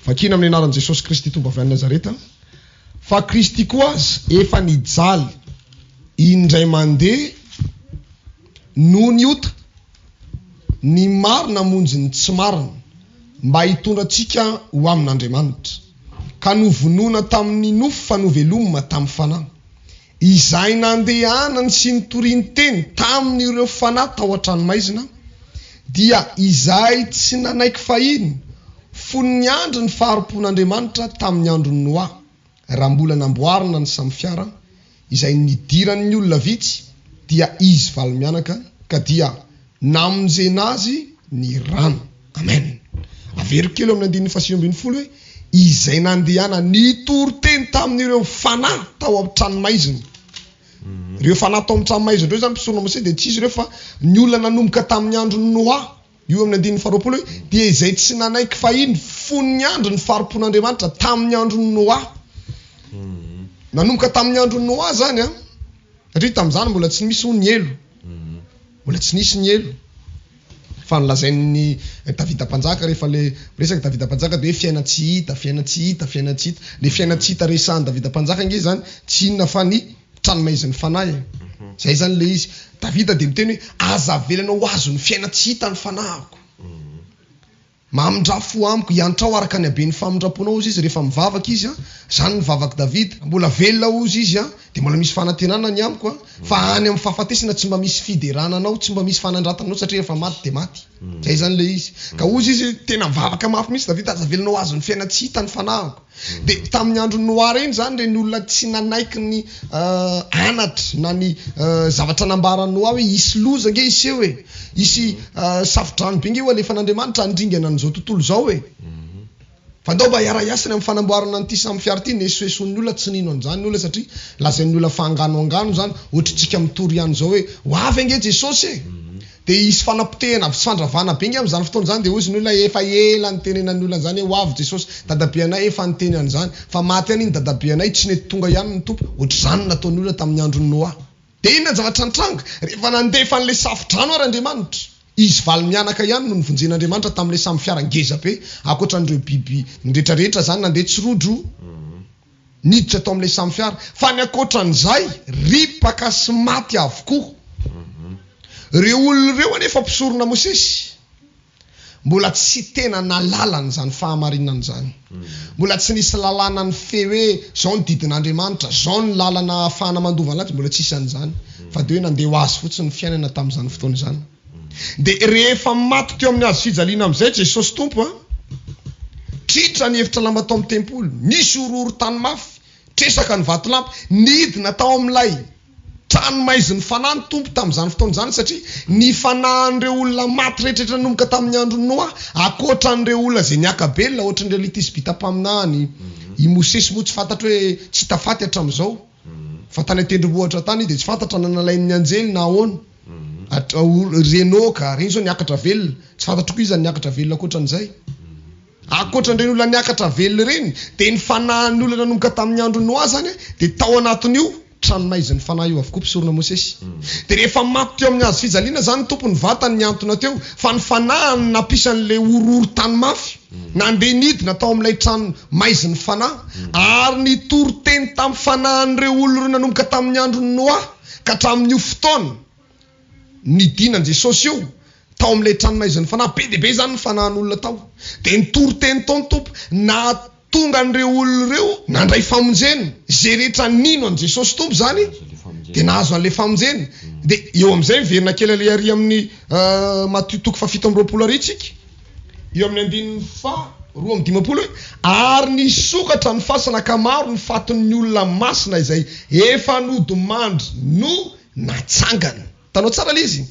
Vakina amin'ny anaran'i Jesosy Kristy tompo avy any Nazareta. Fa Kristy koa azy efa nijaly indray mandeha no niota ny marina monjy ny tsy marina mba hitondra antsika ho amin'Andriamanitra ka novonoana tamin'ny nofo fa novelomina tamin'ny fanahy izay nandehanany sy nitoriany teny tamin'ireo fanahy tao an-tranomaizina dia izay tsy nanaiky fahiny fony ny andro ny faharopon'Andriamanitra tamin'ny andro ny Noa raha mbola namboarina ny samy fiara izay nidiran'ny olona vitsy dia izy valy mianaka ka dia namonjena azy ny rano. Amen. Averikelo amin'ny 1:20 hoe izay nandehana nitory-teny tamin'ireo fanahy tao amin'ny tranomaizina. Ireo fanahy tao amin'ny tranomaizina ireo zany pisorona Mose dia tsy izy ireo fa ny olona nanomboka tamin'ny andron'ny Noa. Io amin'ny 1:20 hoe dia izay tsy nanaiky fahiny fon'ny andro ny farimpon'Andriamanitra tamin'ny andron'ny Noa. Nanomboka tamin'ny andron'ny Noa zany a, satria tamin'izany mbola tsy misy ny elo. Mbola tsy nisy ny elo. Fa nolazain'ny Davida mpanjaka rehefa le resaka Davida mpanjaka dia hoe fiaina tsy hita, fiaina tsy hita, fiaina tsy hita. Le fiaina tsy hita resahan'ny Davida mpanjaka nge zany tsy inona fa ny tranomaiziny fanahy. Zay zany le izy. Davida dia miteny hoe aza velana ho azo ny fiaina tsy hita ny fanahiko. Mamindrafo amiko hiantrao araka ny haben'ny famindraponao izy rehefa mivavaka izy a, zany nivavaka Davida. Mbola velona ozy izy a, dia mbola misy fanantenana ny amiko a, fa any amin'ny fahafatesana tsy mba misy fiderananao, tsy mba misy fanandratanao satria rehefa maty dia maty. Zay zany le izy. Ka ozy izy tena mivavaka mafy mihitsy Davida, aza velona ho azo ny fiaina tsy hita ny fanahiko. Dia tamin'ny andron'ny Noa reny zany dia ny olona tsy nanaiky ny anatra na ny zavatra nambaran'ny Noa hoe hisy loza nge isy eo e, hisy safidrano be nge ho alefa n'Andriamanitra handringana an'izao tontolo zao e. Fa ndao mba hiara-iasana amin'ny fanamboarana an'ity samy fiara ity nesoeson'ny olona tsy nino an'izany ny olona satria lazain'ny olona fa angano zany ohatritsika mitory ihany zao hoe ho avy ange Jesosy e. Dia isy fanapotehana sy fandravana be nge amin'izany fotoana zany dia ozy ny olona efa ela nytenenan'ny olona zany hoe ho avy Jesosy, dadabe anay efa niteny an'izany, fa maty any iny dadabe anay tsy nety tonga ihany ny tompo. Ohatr'izany nataon'ny olona tamin'ny andron'ny Noa. Dia inona ny zavatra nitranga rehefa nandefa an'ilay safidrano ary Andriamanitra, izy valy mianaka ihany no nivonjen'Andriamanitra tamin'ilay samy fiara ngeza be, akoatran'ireo biby nrehetrarehetra zany nandeha tsirodro niditra tao amin'ilay samy fiara, fa ny akoatran'izay ripaka sy maty avokoa. Ireo olona ireo anefa mpisorona Mosesy mbola tsy tena nalalana zany fahamarinana zany. Mbola tsy nisy lalana ny fe hoe zao ny didin'Andriamanitra, zao ny lalana ahafahana mandova anazy, mbola tsisy an'izany. Fa dia hoe nandeha ho azy fotsiny ny fiainana tamin'izany fotoana izany. Dia rehefa maty teo amin'ny hazo fijaliana amin'izay Jesosy tompo a, tritra ny hevitra lamba tao amin'ny tempolo, nisy ororo tany mafy, tresaka ny vatolampy, nidina tao amin'ilay tranomaiziny fanahy ny tompo tamin'izany fotoana izany, satria ny fanahan'ireo olona maty rehetrarehetra nanomboka tamin'ny andron'ny Noa, akoatran'ireo olona izay niakabelona, ohatran'ireo litisbitam-paminany, i Mosesy moa tsy fantatra hoe tsy tafaty hatramin'izao, fa tany an-tendrombohitra tany dia tsy fantatra nanalain'ny anjely na ahoana. Renoka, reny zao niakatra velona, tsy fantatroko izy niakatra velona akoatran'izay. Akoatran'ireny olona niakatra velona reny, dia ny fanahan'ny olona nanomboka tamin'ny andron'ny Noa zany dia tao anatin'io tranomaiziny fanahy io avokoa mpisorona Mosesy. Dia rehefa maty teo amin'ny hazo fijaliana zany ny tompony vatany niantona teo, fa ny fanahany napisan'ilay ororo tany mafy nandeha nidina tao amin'ilay tranomaiziny fanahy, ary nitory-teny tamin'ny fanahan'ireo olona nanomboka tamin'ny andron'ny Noa ka hatramin'io fotoana nidinan Jesosy io tao amin'ilay tranomaiziny fanahy. Be dia be zany ny fanahan'olona tao. Dia nitory-teny tao ny tompo na tonga an'ireo olona ireo nandray famonjena, zay rehetra nino an' Jesosy tompo zany dia nahazo an'ilay famonjena. Dia eo amin'izay miverina kely ilay ary amin'ny Matio 7:20 tsika, eo amin'ny 2:20 hoe ary nisokatra ny fasana ka maro ny fatin'ny olona masina izay efa nodimandry no natsangana. Tanao tsara le izy.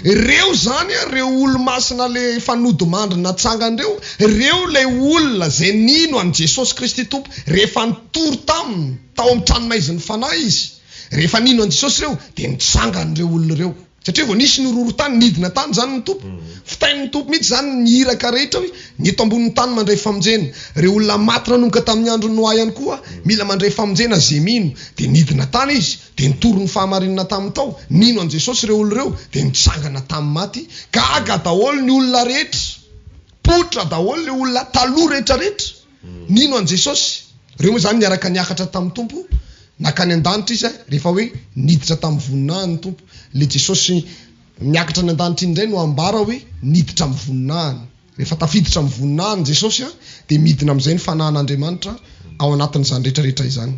Reo zany reo olo-masina le fanodimandry natsangan'ireo, reo le olona zay nino an' Jesosy Kristy tompo rehefa nitory taminy tao amin'ny tranomaiziny fanahy izy. Rehefa nino an' Jesosy reo dia nitsangan'ireo olona reo, satria vao nisy nyororo tany nidina tany zany ny tompo. Fitain'ny tompo mihitsy zany ny hiraka rehetra hoe nyeto ambonin'ny tany mandray famonjena. Reo olona maty nanomboka tamin'ny andron'ny Noa ihany koa mila mandray famonjena zay mino, dia nidina tany izy dia nitory ny fahamarinana tamin'ny tao, nino an' Jesosy reo olona reo dia nitsangana tamin'ny maty. Gaga daholo ny olona rehetra, potra daholo le olona taloha rehetrarehetra, nino an' Jesosy. Reo moa zany niaraka niakatra tamin'ny tompo nakany an-danitra izy rehefa hoe niditra tamin'ny voninahiny tompo. Le Jesosy niakatra ny an-danitra indray no ambara hoe niditra amin'ny voninahiny. Rehefa tafiditra amin'ny voninahiny Jesosy dia midina amin'izay ny fanahan'Andriamanitra ao anatin'izany rehetrarehetra izany.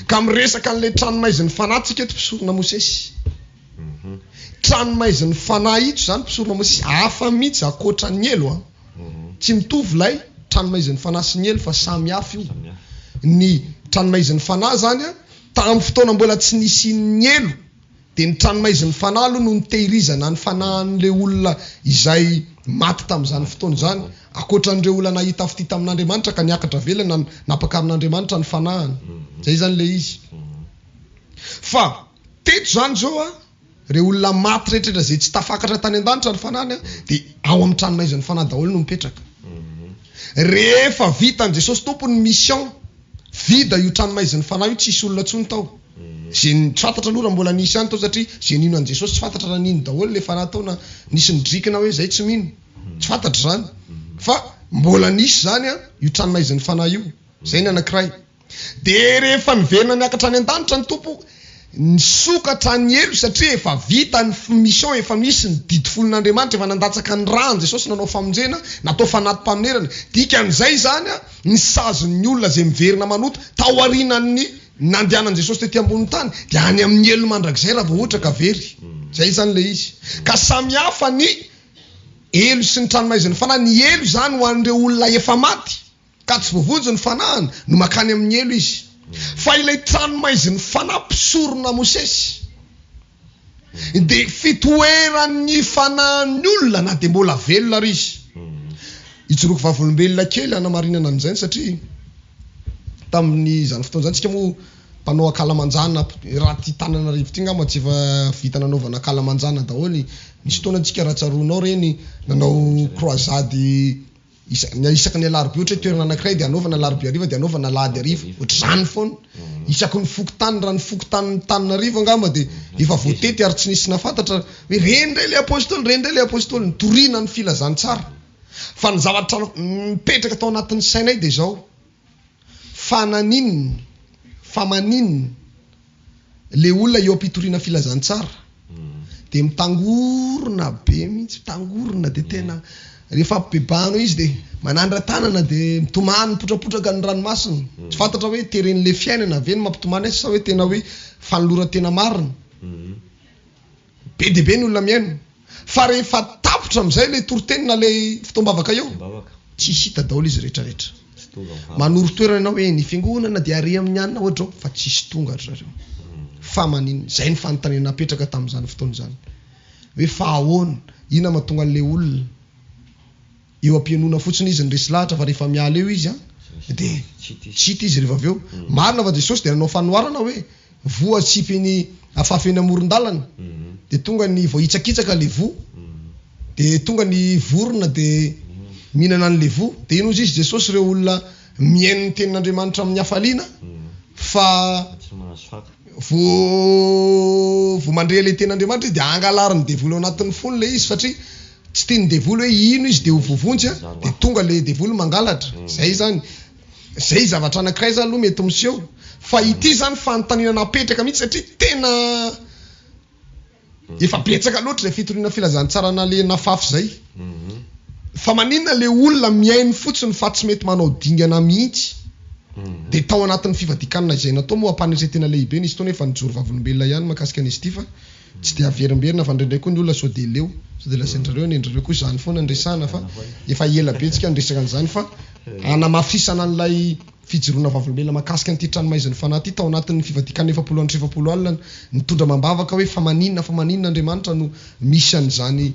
Ka miresaka an'ilay tranomaiziny fanahy tsika eto mpisorona Mosesy. Tranomaiziny fanahy ito zany mpisorona Mosesy hafa mihitsy akoatra ny elo tsy mitovy lay tranomaiziny fanahy sy ny elo fa samy hafa io. Ny Tranomaizin'ny fanahy zany tamin'ny fotoana mbola tsy nisy ny elo dia ny tranomaizin'ny fanahy aloha no nitehirizana ny fanahan'le olona izay maty tamin'izany fotoana zany akoatran'ireo olona nahita fity tamin'Andriamanitra ka niakatra velana napakarin'Andriamanitra ny fanahany zay zany le izy fa teto zany zao reo olona maty rehetrarehetra zay tsy tafakatra tany an-danitra ny fanahany dia ao amin'ny tranomaizin'ny fanahy daholo no mipetraka rehefa vita an' Jesosy tompony mission vida io tranomaizin'ny fanahy io tsisy olona tsony tao zay tsy fantatra aloha raha mbola nisy any tao satria zay nino an' Jesosy tsy fantatra raha nino daholo le fanahy tao na nisy nidrikina hoe zay tsy mino tsy fantatra zany fa mbola nisy zany io tranomaizin'ny fanahy io zay ny anankiray dia rehefa niverina niakatra any an-danitra ny tompo nisokatra ny elo satria efa vita ny mission efa misy ny didifolon'Andriamanitra efa nandatsaka ny rany Jesosy nanao famonjena natao fanatim-pamonerana dikan'izay zany ny sazon'ny olona zay miverina manoto tao arinan'ny nandehanan Jesosy tety ambony tany dia any amin'ny elo mandrakizay raha vao ohatra ka very zay zany le izy ka samy hafa ny elo sy ny tranomaizin'ny fanahy ny elo zany ho an'ireo olona efa maty ka tsy voavonjy ny fanahany no makany amin'ny elo izy fa ilay tranomaizin'ny fanahy mpisorona Mosesy dia fitoeran'ny fanahan'ny olona na dia mbola velona ary izy ijoroako vavolombelona kely anamarinana amin'izany satria tamin'ny zany fotoana zany tsika moa mpanao akalamanjana raha ty tanana rivo ty ngamba tsy efa vita nanaovana akalamanjana daholo nisy fotoana antsika raha tsaronao reny nanao croisade isaky ny alarobia ohatra hoe toerana anankiray dia anaovana alarobia ariva dia anaovana alahady ariva ohatr'izany foana isaky ny fokotany raha ny fokotanin'ny tanina ariva ngamba dia efa voatety ary tsy nisy nafantatra hoe reny ndray le apôstoly reny ndray le apôstoly nitoriana ny filazany tsara fa ny zavatra mipetraka tao anatin'ny sainay dia zao fananinina famaninina le olona eo ampitoriana filazany tsara dia mitangorona be mihitsy mitangorona dia tena rehefa ampibebahana izy dia manandra tanana dia mitomany mipotrapotraka ny ranomasina tsy fantatra hoe teren'le fiainana ve ny mampitomany azy sa hoe tena hoe fanolora tena marina be dia be ny olona miaino fa rehefa tapotra amin'izay le toritenina le fitoam-bavaka eo tsy hita daholo izy rehetrarehetra manoro toerana hoe ny fiangonana dia are amin'ny anina ohatra fa tsisy tonga zareo fa maninona zay ny fanontaniana napetraka tamin'izany fotoana zany hoe fa ahoana ina mahatonga an'le olona eo ampianona fotsiny izy nyresy lahatra fa rehefa miala eo izy dia tsy hita izy rehefa avy eo marina fa Jesosy dia nanao fanoharana hoe voa tsipiny afafeny amoron-dalana dia tonga ny voahitsakitsaka le vo dia tonga ny vorona dia mihinana an'le vo dia ino izy Jesosy reo olona miaino ny tenin'Andriamanitra amin'ny hafaliana fa vo mandre le tenin'Andriamanitra izy dia angalariny devoly ao anatin'ny fony le izy satria tsy tiany devoly hoe ino izy dia ho vovonjy dia tonga le devoly mangalatra zay zany zay zavatra anankiray zany aloha mety miseho fa ity zany fanontaniana napetraka mihitsy satria tena efa betsaka loatra le fitoriana filazantsara na le nafafy zay fa maninona le olona miaino fotsiny fa tsy mety manao dingana mihitsy dia tao anatin'ny fivadikanana izay natao moa ampanetretena lehibe nisy fotoana efa nijoro vavolombelona ihany makasika an'izy ity fa tsy dia averimberina fa ndraindray koa ny olona sao dia leo sao dia lasendrareo ny endrareo koa izany foana ndresana fa efa ela be tsika ndresaka an'izany fa anamafisana an'ilay fijoroana vavolombelona makasika an'ity tranomaizin'ny fanahy ity tao anatin'ny fivadikana 730 alina nitondra mambavaka hoe fa maninona Andriamanitra no misy an'izany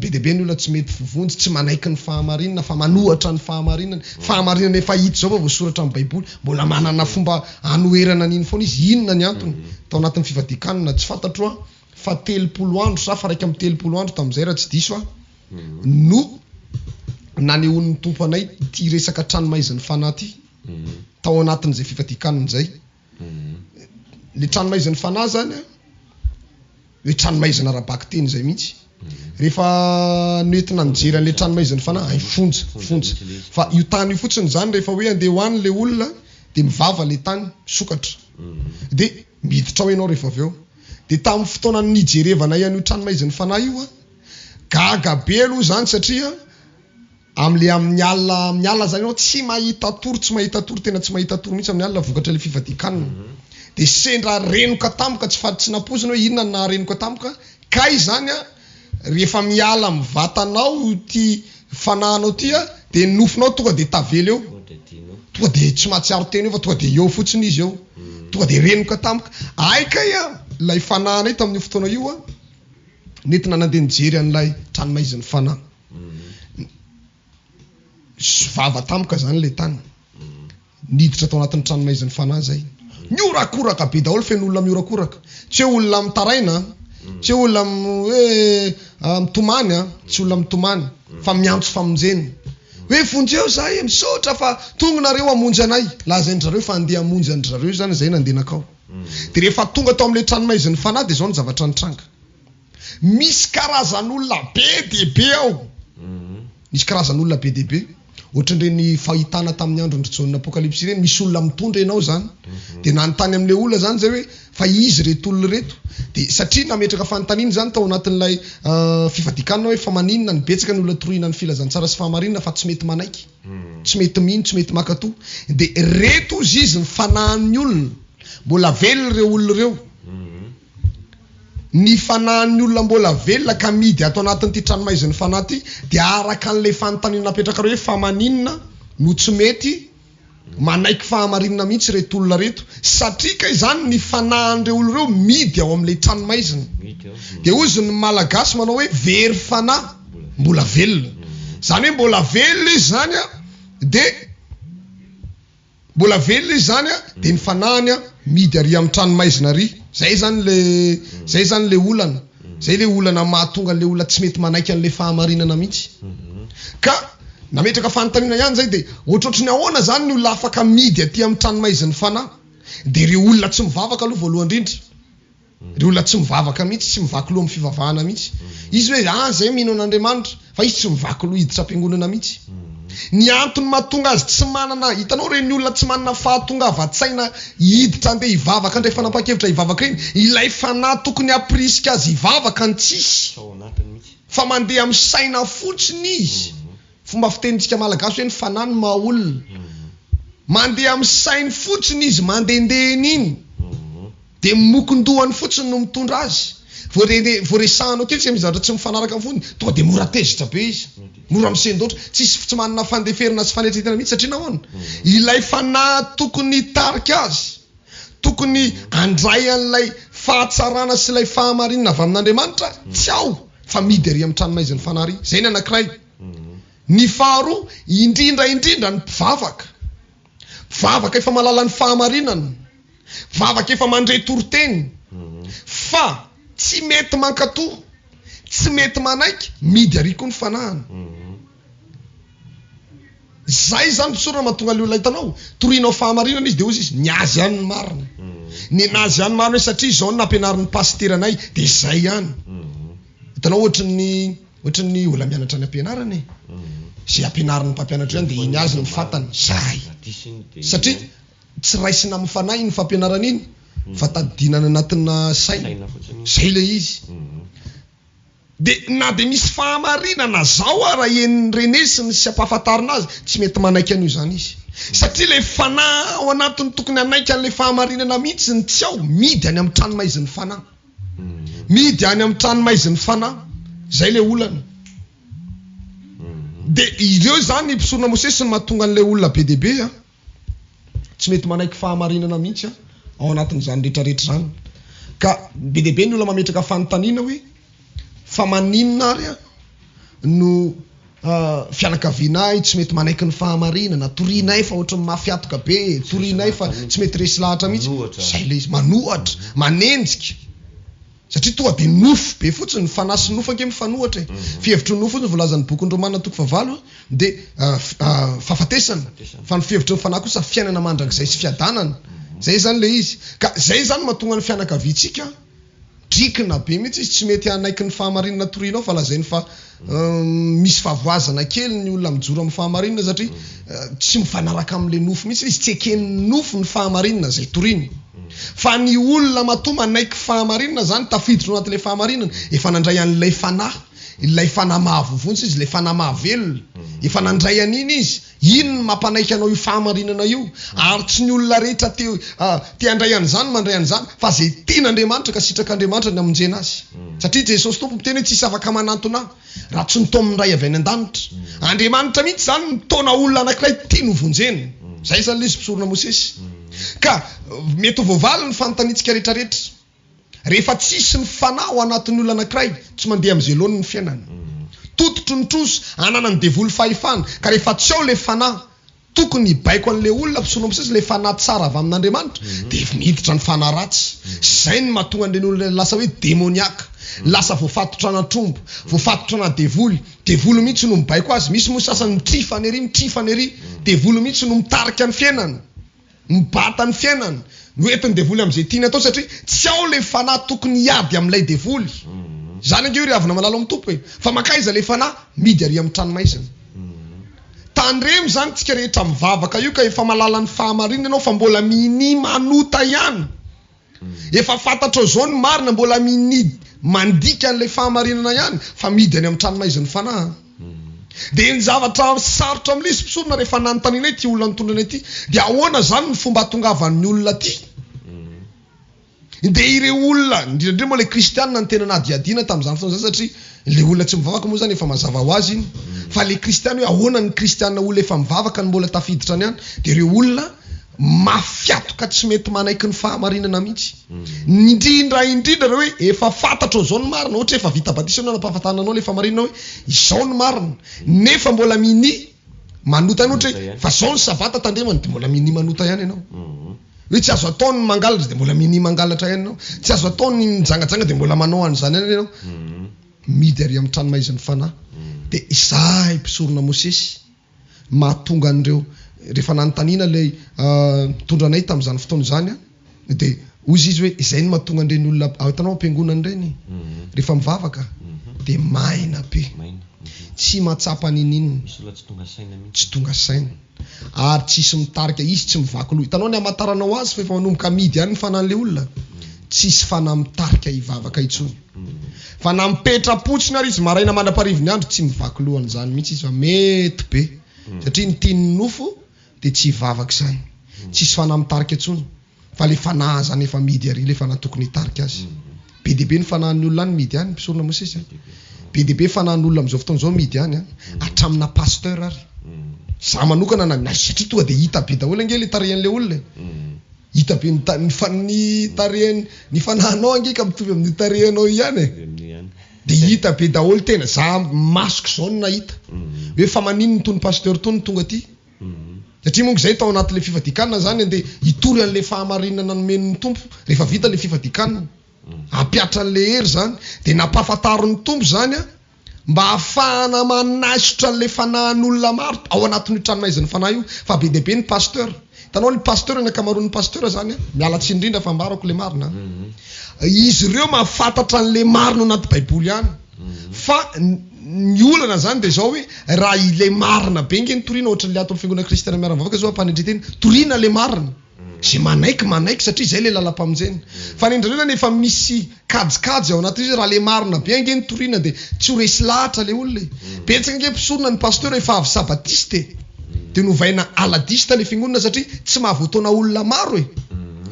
be dia be ny olona tsy mety vovonjy tsy manaiky ny fahamarinana fa manohatra ny fahamarinana efa hita zao fa voasoratra amin'ny baiboly mbola manana fomba anoherana an'iny foana izy inona ny antony tao anatin'ny fivadikanana tsy fantatro fa 30 andro sa fa raiky amin'ny 30 andro tamin'izay raha tsy diso no nanehoan'ny tompo anay ity resaka tranomaizin'ny fanahy ity tao anatin'izay fivadikanana zay le tranomaizin'ny fanahy zany hoe tranomaizina rabaky teny zay mihitsy rehefa noentina nijery an'le tranomaizin'ny fanahy ay fonja fa io tany io fotsiny zany rehefa hoe andeha hoany le olona dia mivava le tany sokatra dia miditra ao ianao rehefa avy eo dia tamin'ny fotoana nijerevanay an'io tranomaizin'ny fanahy io gaga be aloha zany satria am'le amin'ny alina zany ianao tsy mahita tory tena tsy mahita tory mihitsy amin'ny alina vokatra le fivadikanana dia sendra renoka tamoka tsy napozina hoe inona na renoka tamoka kay zany rehefa miala mivatanao ty fanahanao ty dia nofinao tonga dia tavela eo tonga de tsy mahatsiaro teny io fa tonga de eo fotsiny izy eo tonga de renoka tampoka aika ia lay fanahana io tamin'io fotoana io a nentina nandeha nijery an'ilay tranomaiziny fanahy vava tampoka zany le tany niditra tao anatin'ny tranomaiziny fanahy zay miorakoraka be daholo feno olona miorakoraka tsy hoe olona mitaraina tsy hoe olona hoe mitomany a tsy olona mitomany fa miantso famonjeny hoe vonjeo zahay misotra fa tonga nareo amonjy anay lazain'zareo fa andeha amonjy an'zareo zany zay nandenakao de rehefa tonga tao amin'le tranomaiziny fanahy de zao ny zavatra nitranga misy karazan'olona be debe ao misy karazan'olona be debe ohatran'ireny fahitana tamin'ny andro ndritsoan'ny apokalypsy ireny misy olona mitondra ianao zany de nanontany amin'le olona zany zay hoe fa izy reto olona reto de satria nametraka fanontaniana zany tao anatin'ilay fifadikanana hoe fa maninona ny betsaka ny olona torohina ny filazantsara sy fahamarinana fa tsy mety manaiky tsy mety mino tsy mety makatò de reto izy izy ny fanahin'ny olona mbola velona reo olona reo ny fanahin'ny olona mbola velona ka midy ato anatin'ity tranomaiziny fanahy ty de araka an'le fanontaniana napetraka reo hoe fa maninona no tsy mety manaiky fahamarinana mihitsy reto olona reto satria ka izany ny fanahin'ireo olona reo midy ao amin'le tranomaiziny de ozy ny malagasy manao hoe very fanahy mbola velona zany hoe mbola velona izy zany a de mbola velona izy zany a de ny fanahiny a midy ary amin'ny tranomaizina ary zay zany le olana zay le olana mahatonga le olona tsy mety manaiky an'le fahamarinana mihitsy ka nametraka fanontaniana ihany zay de ohatrohatry ny ahoana zany ny olona afaka midy aty amin'ny tranomaiziny fanahy de re olona tsy mivavaka aloha voalohany indrindra re olona tsy mivavaka mihitsy tsy mivaky loha amin'ny fivavahana mihitsy izy hoe zay mino an'Andriamanitra fa izy tsy mivaky loha hiditra am-piangonana mihitsy ny antony mahatonga azy tsy manana hitanao reny olona tsy manana fahatonga avatsaina hiditra andeha hivavaka ndray fanapa-kevitra hivavaka iny ilay fanahy tokony aprisika azy hivavaka ny tsisy fa mandeha amin'ny saina fotsiny izy fomba fitenitsika malagasy hoe ny fanahy ny mahaolona mandeha amin'ny sainy fotsiny izy mandendehany iny de mokondohany fotsiny no mitondra azy voaresahanao kely tsy mizatra tsy mifanaraka amin'ny foniny tonga de mora tezitra be izy mora misendoatra tsy manana fandeferina sy fanetretana mihitsy satria nahoana ilay fanahy tokony tarika azy tokony andray an'ilay fahatsarana sy ilay fahamarinana avy amin'Andriamanitra tsy ao fa midy ary amin'ny tranomaiziny fanahy ary zay ny anankiray ny faharoa indrindra ny mpivavaka efa malala ny fahamarinana vavaka efa mandray toroteny fa tsy mety mankatò tsy mety manaiky midy ary koa ny fanahany zay zany tsorana mahatonga le olona hitanao torianao fahamarinana izy de ozy izy niazy ihany ny marina ny nazy ihany marina hoe satria zao ny nampianarin'ny pasteranay de zay ihany hitanao ohatran'ny olona mianatra ny ampianarana zay ampianarin'ny mpampianatra ihany de iny azy ny fatany zay satria tsy raisina amin'ny fanahy iny fampianarana iny fa tadidinana anatina saina zay le izy de na de misy fahamarinana zao raha renesiny sy ampahafantarina azy tsy mety manaiky an'io zany izy satria le fanahy ao anatiny tokony anaiky an'le fahamarinana mihitsy ny tsy ao midy any amin'ny tranomaiziny fanahy midy any amin'ny tranomaiziny fanahy zay le olana de ireo zany mpisorona mosesy ny mahatonga an'le olona be debe a tsy mety manaiky fahamarinana mihitsy ao anatin'izany rehetrarehetra zany ka be debe ny olona mametraka fanontaniana hoe fa maninona ary a no fianakavianay tsy mety manaiky ny fahamarinana torianay fa ohatran'ny mafiatoka be torianay fa tsy mety resy lahatra mihitsy zay le izy manohatra manenjika satria tonga de nofo be fotsiny ny fanahy sy nofo anke mifanohatra fihevitry ny nofo fotsiny volazan'ny bokin'ny Romana toko 9 de fahafatesana fa ny fihevitry ny fanahy kosa fiainana mandrakizay sy fiadanana zay zany le izy ka zay zany mahatonga ny fianakaviantsika drikina be mihitsy izy tsy mety anaiky ny fahamarinana torianao fa lazainy fa misy fahavoazana kely ny olona mijoro amin'ny fahamarinana satria tsy mifanaraka amin'le nofo mihitsy izy tsy eken'ny nofo ny fahamarinana zay toriny fa ny olona matò manaiky fahamarinana zany tafiditra ao anatin'le fahamarinana efa nandray an'ilay fanahy ilay fanahy mahavovontsy izy le fanahy mahavelona efa nandray an'iny izy iny ny mampanaiky anao io fahamarinana io ary tsy ny olona rehetra te andray an'izany mandray an'izany fa zay tian'Andriamanitra ka sitrak'Andriamanitra ny amonjena azy satria Jesosy tompo miteny hoe tsisy afaka manantona raha tsy nitao mindray avy any an-danitra Andriamanitra mihitsy zany nitaona olona anankiray tia novonjena zay zany le izy mpisorona Mosesy ka mety voavaly ny fanotanitsika rehetrarehetra rehefa tsisy ny fanahy ao anatin'ny olona anankiray tsy mandeha amin'izay loany ny fiainana tototro ny troso ananany devoly fahefana ka rehefa tsy ao le fanahy tokony baiko an'le olona mpisorona Mosesy le fanahy tsara avy amin'Andriamanitra dia miditra ny fanahy ratsy zay ny mahatonga an'ireny olona lasa hoe demoniaka lasa voafatotra anatrombo voafatotra anadevoly devoly mihitsy no mibaiko azy misy mo sasany mitrifany ery devoly mihitsy no mitarika ny fiainana mibata ny fiainana noentiny devoly amin'izay tiany atao satria tsy ao le fanahy tokony hiady amin'ilay devoly zany ange ry avina malalo amin'ny tompo hoe fa makaiza le fanahy midy ary amin'ny tranomaizina tandremo zany tsika rehetra mivavaka io ka efa malala ny fahamarinana ianao fa mbola mini manota ihany efa fantatro zao ny marina mbola mini mandika an'ilay fahamarinana ihany fa midy any amin'ny tranomaiziny fanahy dia ny zavatra sarotra amin'ilay izy mpisorona rehefa nanontaniana ity olona nitondrana ity dia ahoana zany ny fomba hatongavan'ny olona ty dia ireo olona indrindra moa le kristianina ny tena nadiadiana tamin'izany fotoana zany satria le olona tsy mivavaka moa zany efa mazava ho azy iny fa le kristiana hoe ahoana ny kristianina olona efa mivavaka ny mbola tafiditra ny any dia ireo olona mafiatoka tsy mety manaiky ny fahamarinana mihitsy indrindra reo hoe efa fantatra zao ny marina ohatra efa vita batisa anao nampahafantananao le fahamarinana hoe izao ny marina nefa mbola mini manota ihany ohatra hoe fa zao ny savata tandremany dia mbola mini manota ihany ianao hoe tsy azo ataony mangalatra dia mbola mini mangalatra ihany ianao tsy azo ataony mijangajanga dia mbola manao an'izany ihany ianao midy ary amin'ny tranomaiziny fanahy dia izay mpisorona Mosesy mahatonga an'ireo rehefa nanontaniana le tondranay tamin'izany fotoana izany dia ozy izy hoe izay ny mahatonga an'ireny olona hitanao ampiangonana ireny rehefa mivavaka dia maina be tsy mahatsapa ninina tsy tonga saina ary tsisy mitarika izy tsy mivaky loha hitanao ny amataranao azy fa efa manomboka midy ihany ny fanahin'le olona tsisy fanahy mitarika hivavaka intsony fa na mipetrapotsiny ary izy maraina mandraparivony andro tsy mivaky lohan'izany mihitsy izy fa mety be satria ny tiany nofo dia tsy hivavaka izany tsisy fanahy mitarika intsony fa le fanahy zany efa midy ary le fanahy tokony hitarika azy be dia be ny fanahin'ny olona any midy any mpisorona Mosesy be dia be fanahin'ny olona amin'izao fotoana izao midy any hatramina pasteur ary za manokana na satria tonga dia hita be daholo ange le tarehan'le olona hita be ny tarehany ny fanahinao ange ka mitovy amin'ny tarehanao ihany dia hita be daholo tena za masoko zao no nahita hoe fa manino tony pasteur tony tonga aty satria monko zay tao anatin'le fifadikanana zany dia hitory an'le fahamarinana nomen'ny tompo rehefa vita le fifadikanana ampiatra an'le hery zany dia nampahafantarin'ny tompo zany mba hahafahana manasotra an'le fanahin'olona maro ao anatin'ny tranomaiziny fanahy io fa be dia be ny pasteur hitanao ny pasteur ny akamaroan'ny pasteur zany mialatsy indrindra fa mbarako le marina izy ireo mahafantatra an'le marina anaty baiboly ihany fa ny olana zany dia zao hoe raha ile marina be nge ny toriana ohatra le ato amin'ny fiangonana kristiana miaramivavaka zao ampanendreteny toriana le marina zay manaiky satria zay le lalam-pamonjena fa nindrindrina nefa misy kajikajy ao anaty izy raha le marina be nge ny toriana dia tsy ho resy lahatra le olona betsaka nge mpisorona ny pasteur efa avy sabatiste dia novaina aladista le fiangonana satria tsy mahavoatona olona maro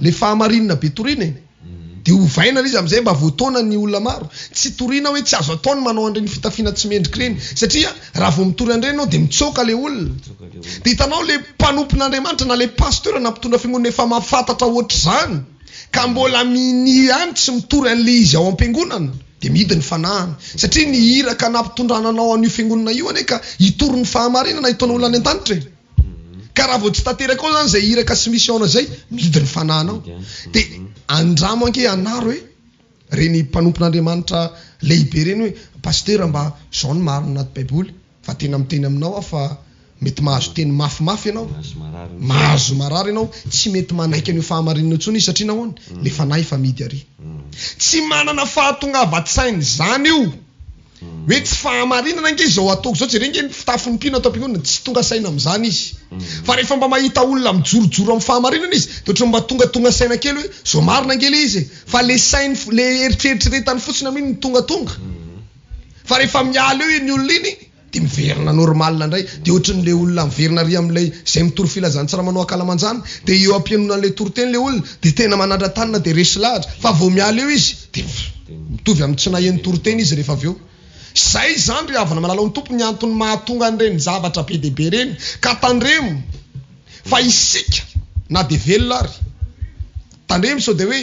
le fahamarinana be toriana dia hovaina izy amin'izay mba voatona ny olona maro tsy toriana hoe tsy azo ataony manao an'ireny fitafiana tsy mendrika ireny satria raha vao mitory an'ireny ao dia mitsoka le olona dia hitanao le mpanompon'Andriamanitra na le pasteur na mpitondra fiangonana efa mahafantatra ohatr' izany ka mbola mini ihany tsy mitory an'le izy ao am-piangonana dia midy ny fanahana satria ny hiraka nampitondrananao an'io fiangonana io ane ka hitory ny fahamarinana hitaona olona any an-danitra ka raha vao tsy tanteraka ao zany zay hiraka sy misy aona zay midy ny fanahinao dia andramo anke anaro hoe reny mpanompon'Andriamanitra lehibe reny hoe pasteur mba zao ny marina anaty baiboly fa tena miteny aminao fa mety mahazo teny mafimafy ianao mahazo marary ianao tsy mety manaiky an'io fahamarinana intsony izy satria nahoana le fanahy efa midy ary tsy manana fahatongavan-tsainy zany io hoe tsy fahamarinana nge zao ataoko zao tsy renge fitafin'ny mpino atao am-piangonana tsy tonga saina amin'izany izy fa rehefa mba mahita olona mijorojoro amin'ny fahamarinana izy dia ohatra mba tonga saina kely hoe zao marina ngely izy fa le sainy le eritreritreretany fotsiny amin'iny ny tonga fa rehefa miala eo ny olona iny dia miverina normalina indray dia ohatran'le olona miverina ry amin'ilay zay mitory filazany tsara manao akalamanjana dia eo am-pianonan'le toroteny le olona dia tena manandra tanina dia resy lahatra fa vao miala eo izy dia mitovy amin'ny tsy nahen'ny toroteny izy rehefa avy eo zay zany ry avana malala ny tompo ny antony mahatonga an'ireny zavatra be dehibe reny ka tandremo fa isika na de velona ary tandremy sao de hoe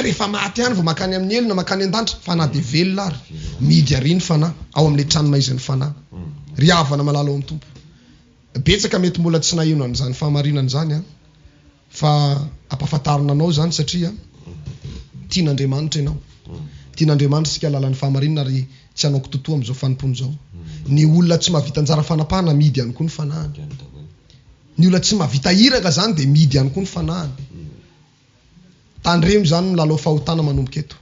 rehefa maty ihany vao makany amin'ny elona makany an-danitra fa na de velona ary midy ariny fanahy ao amin'le trano maizin'ny fanahy ry havana malala ao amin'ny tompo betsaka mety mbola tsy nahino an'izany fahamarinana zany a fa ampahafantarina anao zany satria tian'Andriamanitra ianao tian'Andriamanitra sika lalan'ny fahamarinana ary tsy anao totoa amin'izao fanompony zao ny olona tsy mahavita anjara fanapahana midy ihany koa ny fanahany ny olona tsy mahavita hiraka zany de midy ihany koa ny fanahany tandremo zany milalao fahotana manomboka eto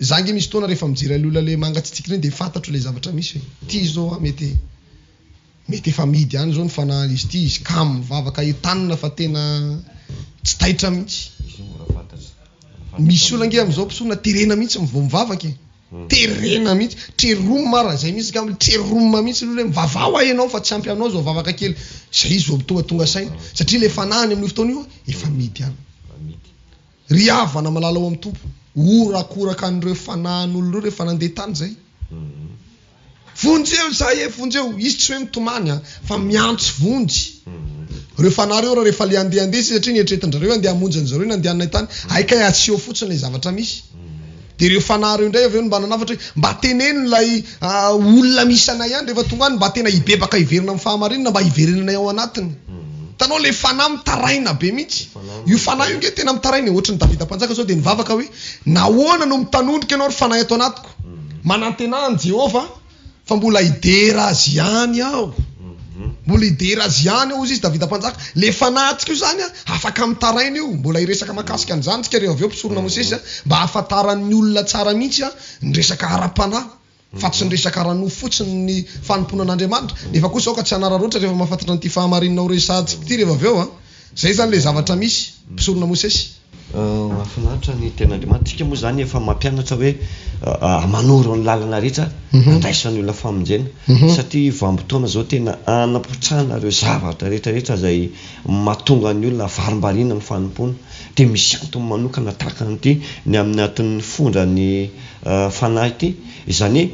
zangy misy fotoana rehefa mijery olona le mangatsitsiky reny de fantatro le zavatra misy ty zao mety efa midy ihany zao ny fanahy izy ty izy kamo mivavaka etanina fa tena tsy taitra mihitsy misy olona nge am'izao mpisona terena mihitsy vao mivavaka terena mihitsy treroma zay misy ka treroma mihitsy le mivavao ahenao fa tsy ampy anao zao vavaka kely zay izy vao tonga saina satria le fanahany amin'ny fotoana io efa midy ihany ry havana malala ao amin'ny tompo orakoraka an'ireo fanahan'olon'ireo rehefa nandeha tany zay vonjeo zay vonjeo izy tsy hoe mitomany fa miantso vonjy reo fanahy reo rehefa le andeha satria nietretan-jareo andeha hamonjy an'zareo na andeha anay tany aika atsio fotsiny le zavatra misy de reo fanahy reo indray avy eo mba nanafatra hoe mba teneno lay olona misy anay ihany rehefa tonga any mba tena hibebaka hiverina amin'ny fahamarinana mba hiverenanay ao anatiny tanao le fanahy mitaraina be mihitsy io fanahy io nge tena mitaraina ohatrany Davida mpanjaka zao de nivavaka hoe nahoana no mitanondrika ianao ry fanahy ato anatiko manantenany Jehova fa mbola hidera azy ihany aho mbola hidera azy ihany aho izy Davida mpanjaka le fanahytsika io zany afaka mitaraina io mbola hiresaka makasika an'izany tsika rehefa avy eo mpisorona Mosesy mba ahafantaran'ny olona tsara mihitsy ny resaka ara-panahy fa tsy nyresaka rano fotsiny ny fanompoana an'Andriamanitra nefa kosa ao ka tsy anararoatra rehefa mahafantatra nyty fahamarinana ho resantsika ty rehefa avy eo zay zany le zavatra misy mpisorona Mosesy mahafinaritra ny ten'Andriamanitra tsika moa zany efa mampianatra hoe manoro ny lalana rehetra andraisany olona famonjena satria vanim-potoana zao tena anapotrana reo zavatra rehetrarehetra zay mahatonga ny olona varimbariana amin'ny fanompona de misy antony manokana tahaka an'ity ny amin'ny atin'ny fondra ny fanahy ity izany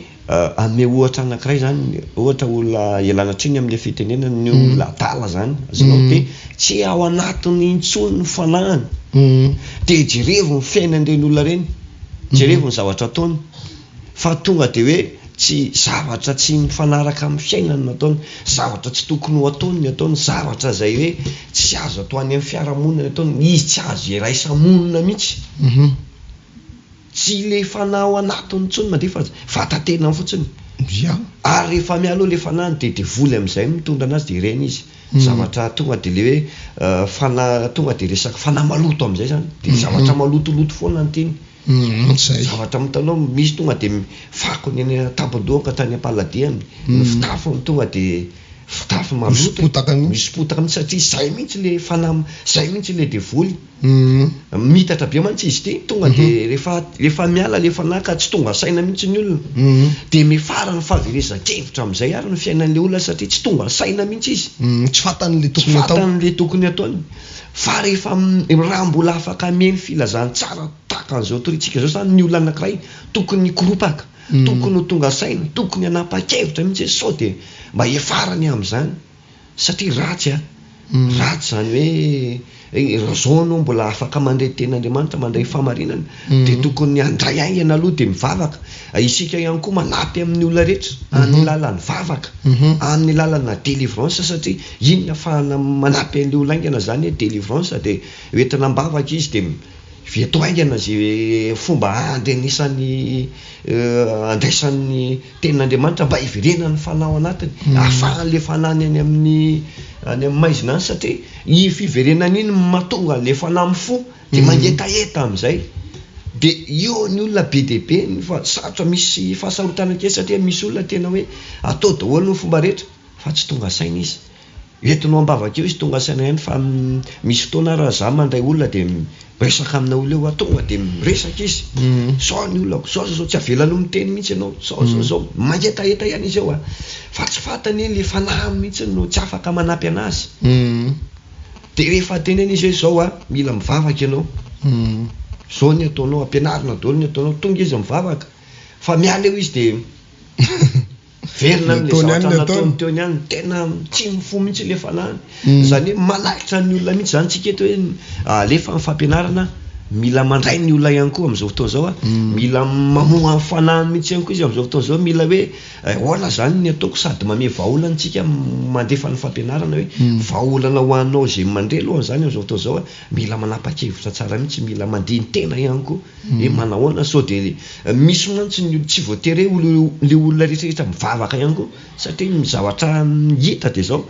ame ohatra anankiray zany ohatra olona elanatriny amin'le fitenena ny olona adala zany azonao de tsy ao anatiny intsony ny fanahany de jerevo ny fiainan'ireny olona reny jerevo ny zavatra ataony fa tonga de hoe tsy zavatra tsy mifanaraka amin'ny fiainany nataony zavatra tsy tokony ho ataony ny ataony zavatra zay hoe tsy azo atao any amin'ny fiarahamonina ataony izy tsy azo iraisamonina mihitsy tsy le fanahy ao anatiny intsony mandefa vatatena fotsiny ary rehefa mialo le fanahany de voly amin'izay mitondra anazy de ireny izy zavatra tonga de le hoe fanahy tonga de resaka fanahy maloto amin'izay zany de zavatra malotoloto foana antiny zavatra mitanao misy tonga de fako ny tabodoaka tany am-paladiany ny fitafiny tonga de fitafy maloto misy potaka mihitsy satria zay mihitsy le fanahy zay mihitsy le devoly mitatra be mantsy izy ty tonga de rehefa miala le fanahy ka tsy tonga saina mihitsy ny olona de mifara ny fahaverezan-kevitra amin'izay ary ny fiainan'le olona satria tsy tonga saina mihitsy izy tsy fatan'le tokony ataony fa rehefa raha mbola afaka ameny filazany tsara tahaka an'izao toritsika zao zany ny olona anankiray tokony koropaka tokony ho tonga saina tokony hanapa-kevitra mihitsy sao de mba efarany amin'izany satria ratsy ratsy zany hoe zao anao mbola afaka mandray ten'Andriamanitra mandray fahamarinana de tokony andray aingana aloha de mivavaka isika ihany koa manampy amin'ny olona rehetra amin'ny lalany vavaka amin'ny lalana délivrance satria inona ahafahana manampy an'le olona aingana zany hoe délivrance de hoentina mbavaka izy de veto aingana zay fomba andrenisany andraisan'ny ten'Andriamanitra mba hiverenany fanahy ao anatiny ahafahan'le fanahany any amin'ny MAIZIN'NY satria i fiverenana iny mahatonga le fanahy mifo de mangetaheta amin'izay de io ny olona be de be fa sarotra misy fahasarotana kely satria misy olona tena hoe atao daholo ny fomba rehetra fa tsy tonga saina izy entinao ambavaka eo izy tonga saina ihany fa misy fotoana raha za mandray olona de resaka amina olona eo atonga de miresaka izy sao ny olona sao tsy avelano miteny mihitsy ianao sao mangetaheta ihany izy eo fa tsy fantany le fanahy mihitsy no tsy afaka manampy anazy de rehefa teneny izy hoe zao mila mivavaka ianao zao ny ataonao ampianarina daholo ny ataonao tonga izy mivavaka fa miala eo izy de verina amin'le zavatra nataony teo ihany tena tsy mifo mihitsy le fanahany zany hoe manahitra ny olona mihitsy zany tsika eto hoe alefa ny fampianarana mila mandray ny olona ihany koa amin'izao fotoana zao mila mamoha ny fanahiny mihitsy ihany koa izy amin'izao fotoana zao mila hoe ahoana zany ny ataoko sady mame vahaolana tsika mandefa ny fampianarana hoe vahaolana ho anao zay mandre aloha zany amin'izao fotoana zao mila manapa-kevitra tsara mihitsy mila mandihy ny tena ihany koa hoe manahoana sao de misy mantsy ny tsy voatery le olona rehetrarehetra mivavaka ihany koa satria mizavatra hita de zao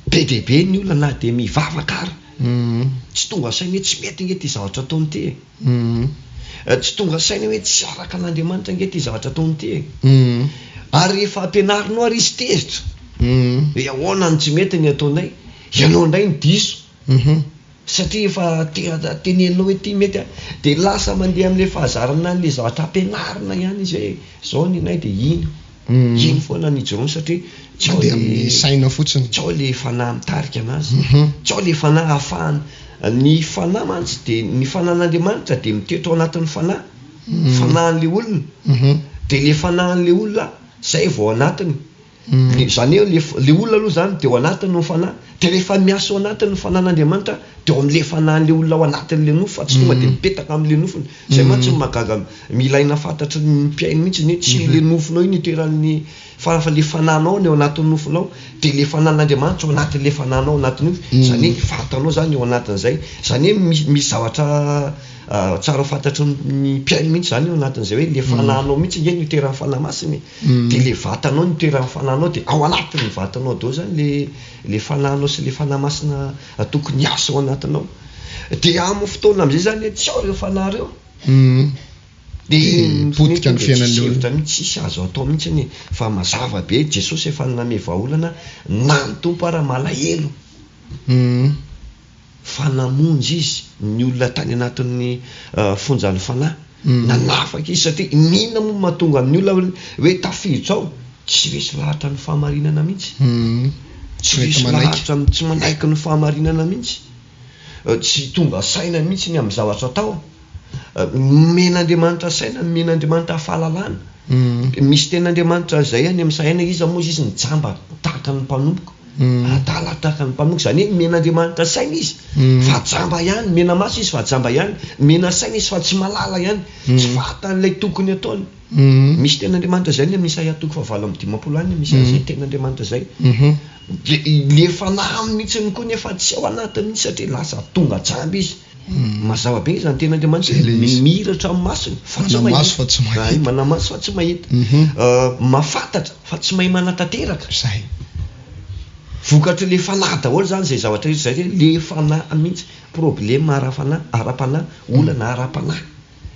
be dehibe ny olona na de mivavaka ara tsy tonga saina hoe tsy mety nge ty zavatra ataony ty tsy tonga saina hoe tsy araka an'Andriamanitra nge ty zavatra ataony ty ary rehefa ampianarinao ary izy tezitra hoe ahoana ny tsy mety ny ataonay ianao ndray ny diso satria efa teneninao hoe ty mety de lasa mandeha amin'le fahazarana n'le zavatra ampianarina ihany izy hoe zao ny nay de iny foana ny jirony satria tsy ao le saina fotsiny tsy ao le fanahy mitarika anazy tsy ao le fanahy ahafahany ny fanahy mantsy de ny fanahyn'Andriamanitra de mitoetra ao anatin'ny fanahin'le olona de le fanahin'le olona zay vao anatiny zany hoe le olona aloha zany de ao anatiny ny fanahy de rehefa miasa ao anatiny ny fanahyn'Andriamanitra de ao amin'le fanahin'le olona ao anatin'le nofo fa tsy tonga de mipetaka amin'le nofony zay mantsy magaga milaina fantatry ny mpiainy mihitsy ny tsy le nofonao iny itoeran'ny fa le fanahinao ny ao anatin'ny nofonao de le fanahyn'Andriamanitra ao anatin'le fanahinao ao anatin'ny nofo zany hoe fantanao zany ao anatin'izay zany hoe misy zavatra tsara fantatry ny mpiainy mihitsy zany ao anatin'izay hoe le fanahinao mihitsy nge ny itoeran'ny fanahy masiny de le vatanao ny itoeran'ny fanahinao de ao anatin'ny vatanao dao zany le fanahinao sy le fanahy masina tokony asa ao anatinao de amin'ny fotoana am'izay zany hoe tsy ao reo fanahy reo de potika ny fiainan'le olona mihitsy tsisy azo atao mihitsy ny fa mazava be Jesosy efa naname vahaolana na ny tompo ara malahelo fa namonjy izy ny olona tany anatin'ny fonjan'ny fanahy nanafaka izy satria nina moa mahatonga amin'ny olona hoe tafiditra ao tsy resy lahatra ny fahamarinana mihitsy tsy resy lahatra tsy manaiky ny fahamarinana mihitsy tsy tonga saina mihitsy ny amin'ny zavatra atao men'Andriamanitra saina men'Andriamanitra fahalalana misy ten'Andriamanitra zay any amin'ny saina izy moa izy nijamba tahaka ny mpanomboka adala tahaka ny mpanomboka zany hoe men'Andriamanitra saina izy fa jamba ihany mena maso izy fa jamba ihany mena saina izy fa tsy malala ihany tsy fatan'ilay tokony ataony misy ten'Andriamanitra zay ny amin'ny Isaia 7:20 any misy zay ten'Andriamanitra zay le fanahy mihitsy ny koa nefa tsy ao anatiny mihitsy satria lasa tonga jamba izy mazava be zany ten'Andriamanitra mihiratra amin'ny masony fa tsy mahita manamaso fa tsy mahita mafantatra fa tsy mahay manatanteraka zay vokatra le fanahy daholo zany zay zavatra rehetra zay le fanahy mihitsy problème ara-panahy olana ara-panahy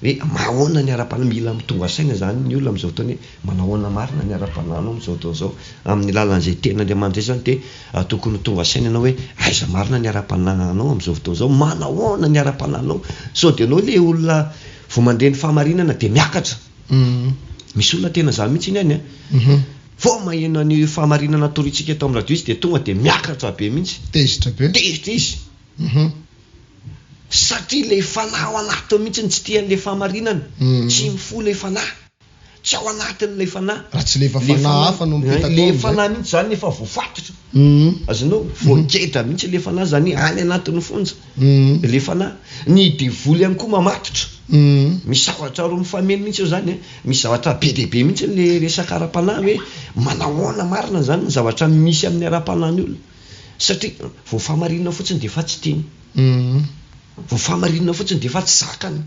hoe mahoana ny ara-panahy mila mitonga saina zany ny olona amin'izao fotoana hoe manahoana marina ny ara-panahinao amin'izao fotoana zao amin'ny lalan'izay ten'Andriamanitra zany de tokony tonga saina ianao hoe aiza marina ny ara-panahinao amin'izao fotoana zao manahoana ny ara-panahinao sao de anao le olona vao mandeha ny fahamarinana de miakatra misy olona tena zany mihitsy iny any vao maheno ny fahamarinana toritsika eto amin'ny radio izy de tonga de miakatra be mihitsy tezitra izy satria le fanahy ao anatiny mihitsy tsy tian'le fahamarinana tsy mifo le fanahy tsy ao anatin'le fanahy raha tsy lefa fanahy hafa no mipetaka le fanahy mihitsy zany efa voafatotra azonao voakedra mihitsy le fanahy zany any anatin'ny fonja le fanahy ny devoly ihany koa mamatotra misy zavatra roa mifameno mihitsy eo zany misy zavatra be dehibe mihitsy le resaka ara-panahy hoe manahoana marina zany ny zavatra misy amin'ny ara-panahy ny olona satria vao fahamarinana fotsiny de fa tsy tiany vao fahamarinana fotsiny de fa tsy zakany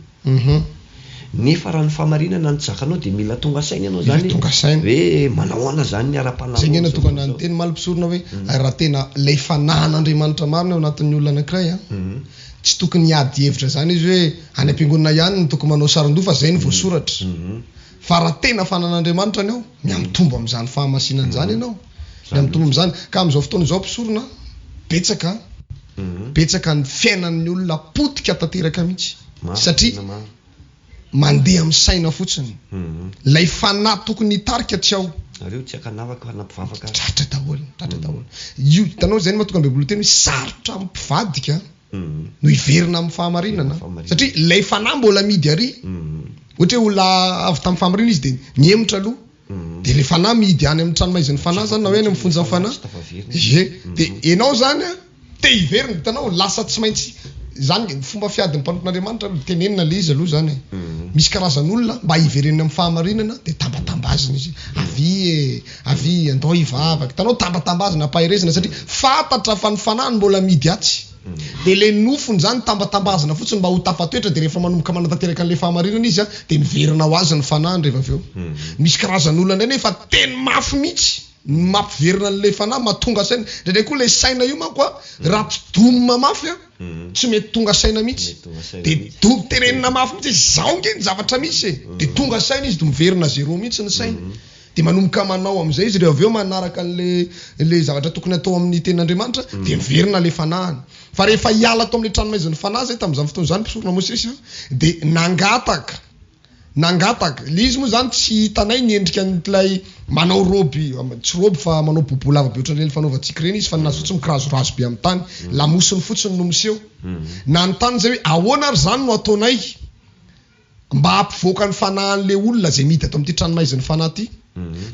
nefa raha ny fahamarinana ny zakanao de mila tonga saina ianao zany hoe manahoana zany ny ara-panahy zay ngena tokana ny teny malim-pisorona hoe raha tena lay fanahin'Andriamanitra marina ao anatin'ny olona anankiray tsy tokony hiady hevitra zany izy hoe any am-piangonana ihany ny tokony manao saron-doha fa zay ny voasoratra fa raha tena fanan'Andriamanitra any ao miamitombo amin'izany fahamasinana zany ianao miamitombo amin'izany ka amin'izao fotoana izao mpisorona betsaka ny fiainan'ny olona potika tanteraka mihitsy satria mandeha amin'ny saina fotsiny lay fanahy tokony hitarika tsy ao areo tsy akanavaka nampivavaka tratra daholo io hitanao zay ny mahatonga ny baiboly teny hoe sarotra mpivadika no hiverina amin'ny fahamarinana satria lay fanahy mbola midy ary ohatra hoe olona avy tamin'ny fahamarinana izy de niemotra aloha de le fanahy mihidy any amin'ny tranomaiziny fanahy zany na hoe any amin'ny fonjan'ny fanahy de enao zany te hiverina hitanao lasa tsy maintsy zany fomba fiadin'ny mpanompon'Andriamanitra tenenina le izy aloha zany misy karazan'olona mba hiverenina amin'ny fahamarinana de tambatambazina izy avy andao hivavaka hitanao tambatambazina apahirezina satria fantatra fa ny fanahy mbola mihidy atsy de le nofony zany tambatambazina fotsiny mba ho tafatoetra de rehefa manomboka manatanteraka an'le fahamarinana izy de miverina ho azy ny fanahy rehefa aveo misy karazan'olona ndray nefa teny mafy mihitsy mampiverina an'le fanahy mahatonga saina de koa le saina io manko raha tsy domina mafy tsy mety tonga saina mihitsy de terenina mafy mihitsy zao ngeny zavatra misy de tonga saina izy de miverina zéro mihitsy ny saina de manomboka manao am'izay izy rehefa aveo manaraka le zavatra tokony atao amin'ny tenin'Andriamanitra de miverina le fanahany fa rehefa hiala atao amin'ny tranomaiziny fanahy zay tamin'izany fotoana zany mpisorona Mosesy de nangataka le izy moa zany tsy hitanay niendrika an'ilay manao roby tsy roby fa manao bobo lava be ohatran'ireny fanaovantsika reny izy fa nazy fotsiny mikirazorazo be amin'ny tany lamosiny fotsiny no miseho na ny tany zay hoe ahoana ary zany no ataonay mba hampivoaka ny fanahan'le olona zay mihita ato amin'ity tranomaiziny fanahy ty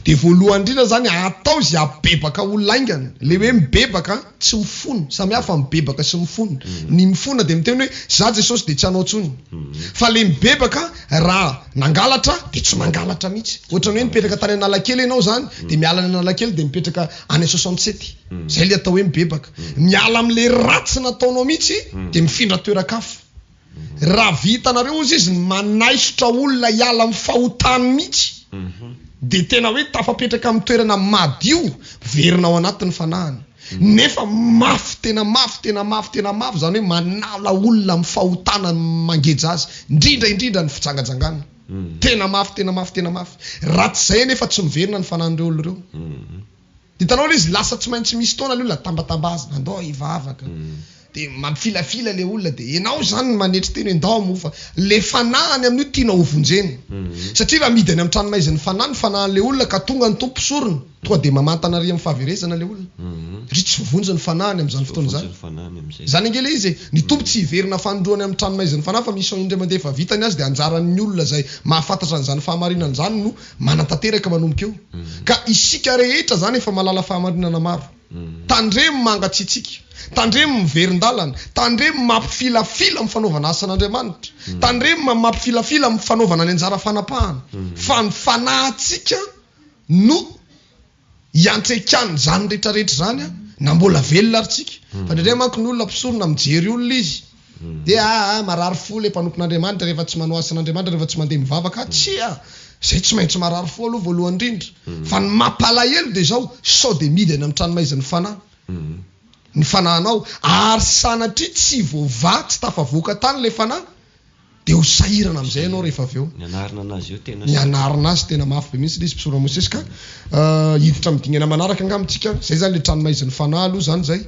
de voalohany indrindra zany atao zay abebaka olona aingana le hoe mibebaka tsy mifono samy hafa mibebaka sy mifono ny mifona de miteny hoe za Jesosy de tsy anao tsony fa le mibebaka raha nangalatra de tsy mangalatra mihitsy ohatrany hoe mipetraka tany Analakely ianao zany de miala ny Analakely de mipetraka any 67 zay le atao hoe mibebaka miala am'le ratsy nataonao mihitsy de mifindra toerakafo raha vitanareo izy izy manaisotra olona hiala amin'ny fahotany mihitsy de tena hoe tafapetraka amin'ny toerana madio verina ao anatin'ny fanahany nefa mafy tena mafy zany hoe manala olona amin'ny fahotana mangeja azy indrindra ny fitsangajangana tena mafy raha tsy zay nefa tsy miverina ny fanahan'ireo olona reo hitanao le izy lasa tsy maintsy misy taona le olona tambatambazina andao hivavaka de mampifilafila le olona de enao zany manetry teny endao mofa le fanahany amin'io tiana ho vonjeny satria raha midiny amin'ny tranomaiziny fanahan'le olona ka tonga ny tompo sorony tonga de mamantana ary amin'ny fahaverezana le olona satria tsy vonjy ny fanahany amin'izany fotoana zany angely izy ny tompo tsy hiverina fanondroany amin'ny tranomaiziny fanahy fa misy indray mandeha fa vitany azy de anjaran'ny olona zay mahafantatra an'izany fahamarinana zany no manantanteraka manomboka eo ka isika rehetra zany efa malala fahamarinana maro tandremo mangatsitsika tandremo miverin-dalana tandremo mampifilafila amin'ny fanaovana asan'Andriamanitra tandremo mampifilafila amin'ny fanaovana ny anjara fanapahana fa ny fanahintsika no hiantsekany zany rehetrarehetra zany na mbola velona aritsika fa ndrindray manko ny olona mpisorona mijery olona izy de marary fo le mpanompon'Andriamanitra rehefa tsy manao asan'Andriamanitra rehefa tsy mandeha mivavaka tsia zay tsy maintsy marary fo aloha voalohany indrindra fa ny mampalahelo de zao sao de midiny amin'ny tranomaiziny fanahy ny fanahanao ary sanatria tsy voava tsy tafavoaka tany le fanahy de ho sahirana am'izay ianao rehefa aveo ny anarina azy tena mafy be mihitsy le izy mpisorona Mosesy ka hiditra midingana manaraka angamitsika zay zany le tranomaiziny fanahy aloha zany zay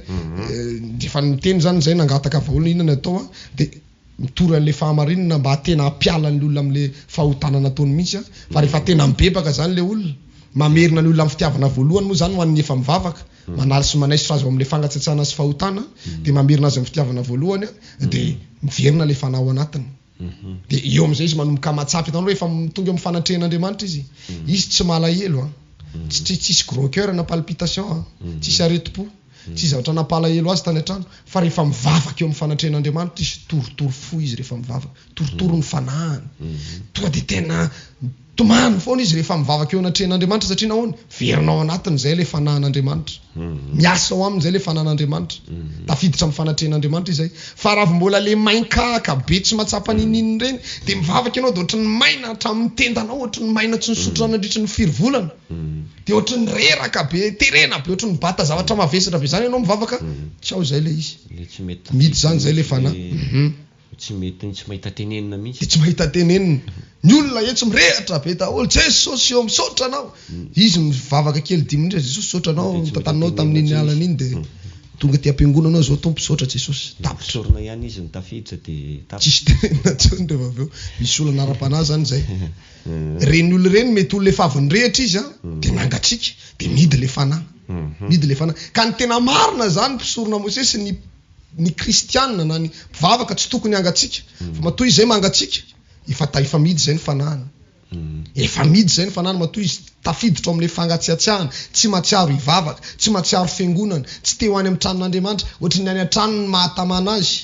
efa niteny zany zay nangataka vaolina inona ny atao de mitory an'le fahamarinana mba tena ampialany olona am'le fahotana nataony mihitsy fa rehefa tena mibebaka zany le olona mamerina ny olona amin'ny fitiavana voalohany moa zany ho an'ny efa mivavaka manala sy manaisotra azy amin'le fangatsatsana sy fahotana de mamerina azy amin'ny fitiavana voalohany de miverina le fanahy ao anatiny de eo am'izay izy manomboka matsapy hitanao rehefa tonga amin'ny fanatrehan'Andriamanitra izy tsy malahelo tsisy gros cœur na palpitation tsisy aretim-po tsy zavatra napalahelo azy tany an-trano fa rehefa mivavaka eo amin'ny fanatrehan'Andriamanitra izy torotoro fo izy rehefa mivavaka torotoro ny fanahany tonga de tena tomany foana izy rehefa mivavaka eo anatrehan'Andriamanitra satria nahoana verinao anatiny zay le fanahan'Andriamanitra miasa ao amin'izay le fanahan'Andriamanitra tafiditra amin'ny fanatrehan'Andriamanitra izay fa raha mbola le mainkaka be tsy matsapa nininy reny de mivavaka ianao de ohatrany maina hatramin'ny tendanao ohatrany maina tsy nisotro nandritra ny firy volana de ohatrany reraka be terena be ohatrany bata zavatra mavesatra be zany ianao mivavaka tsy ao zay le izy mity zany zay le fanahy tsy mahita tenenina mihitsy tsy mahita tenenina ny olona etsy mirehatra be daholo Jesosy eo misaotra anao izy mivavaka kely dimindra Jesosy saotra anao tantanao tamin'iny alana iny de tonga ty ampiangonanao zao tompo saotra Jesosy tapitsorona ihany izy nitafiditra de tsisy tenenina tsony rehefa aveo misy olona ara-panahy zany zay reny olona reny mety olona efa avy nirehatra izy de nangatsika de midy le fanahy ka ny tena marina zany mpisorona Mosesy ny kristianina na ny mpivavaka tsy tokony angatsika fa matoy izay mangatsika efa midy zay ny fanahany efa midy zay ny fanahiny matoy izy tafiditra amin'le fangatsiatsiahana tsy matsiaro ivavaka tsy matsiaro fiangonana tsy te ho any amin'ny tranon'Andriamanitra ohatry ny any an-tranony mahatamana azy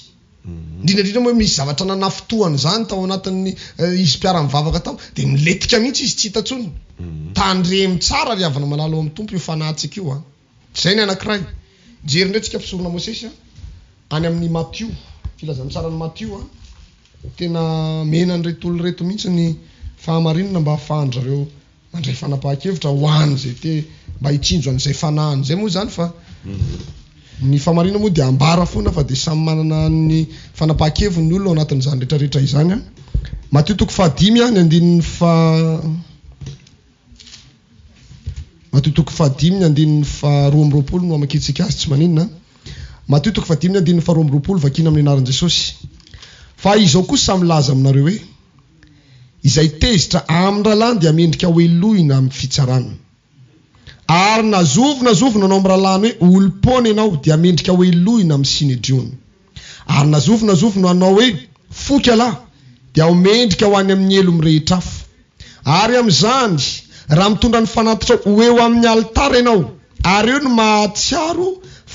indrindra moa misy zavatra nanafotoany zany tao anatin'ny izy mpiara-mivavaka tao dia miletika mihitsy izy tsy hita tsony tandremy tsara ry havana malalo amin'ny tompo io fanahintsika io zay ny anankiray jery ndretsika mpisorona Mosesy any amin'ny Matio filazany tsara ny Matio tena mena an'ireto olo reto mihitsy ny fahamarinana mba hahafahandrareo mandray fanapahan-kevitra ho any zay te mba hitsinjo an'izay fanahiny zay moa zany fa ny fahamarinana moa dia ambara foana fa dia samy manana ny fanapahan-keviny ny olona ao anatin'izany rehetrarehetra izany Matio 5 ny andinin'ny Matio 5 ny andinin'ny 2 no amakitsika azy tsy maninona Matio 5 ny andinin'ny 2 vakina amin'ny anaran'i Jesosy fa izao kosa milaza aminareo hoe izay tezitra amin'ny rahalahy dia mendrika ho elohina amin'ny fitsarana ary nazovona anao amin'ny rahalahy hoe olom-pona ianao dia mendrika ho elohina amin'ny sinedriona ary nazovona anao hoe foky alahy dia ho mendrika ho any amin'ny elo mirehetra afo ary amin'izany raha mitondra ny fanatitra ho eo amin'ny alitara ianao ary eo no mahatsiaro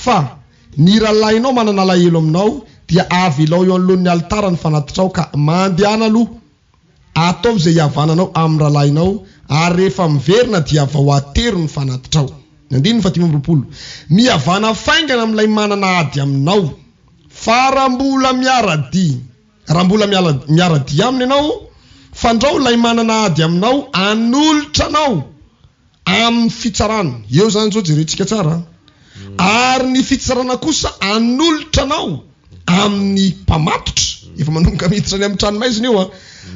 fa ny rahalahinao manana alahelo aminao dia avy ilao eo anoloan'ny alitara ny fanatitrao ka mandehana aloha ataovy izay hihavananao amin'ny rahalahinao ary rehefa miverina dia vao atero ny fanatitrao. 9 mihavana faingana amin'ilay manana ady aminao fa raha mbola miaradi aminy ianao fandrao ilay manana ady aminao anolotranao amin'ny fitsarana eo zany zao jerentsika tsara ary ny fitsarana kosa anolotranao amin'ny mpamatotra efa manomboka miditra ny amin'ny tranomaizina io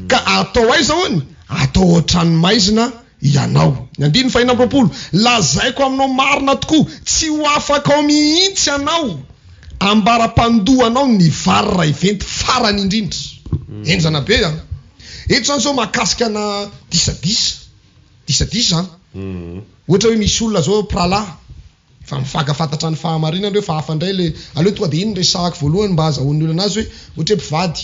ka atao aiza hoany atao tranomaizina ianao. 9 lazaiko aminao marina tokoa tsy ho afaka ao mihitsy anao ambara-pandohanao ny varra iventy farany indrindra enjana be eto zany zao mahakasika na disadisa ohatra hoe misy olona zao prala fa mifakafantatra ny fahamarinana reo fa hafandray le aleo tonga dia iny resahako voalohany mba azahoan'ny olona anazy hoe ohatra hoe mpivady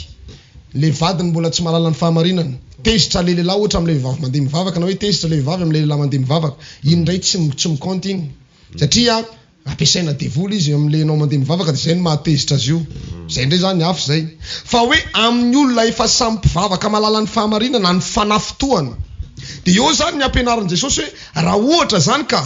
le vadiny mbola tsy mahalala ny fahamarinana tezitra le lehilahy ohatra amin'ilay vehivavy mandeha mivavaka na hoe tezitra le vehivavy amin'ilay lehilahy mandeha mivavaka iny ndray tsy mikaonty iny satria ampiasaina devoly izy amin'le anao mandeha mivavaka dia zay no mahatezitra azy io zay ndray zany hafa zay fa hoe amin'ny olona efa samy mpivavaka mahalala ny fahamarinana ny fanafotoana dia eo zany ny ampianaran'i Jesosy hoe raha ohatra zany ka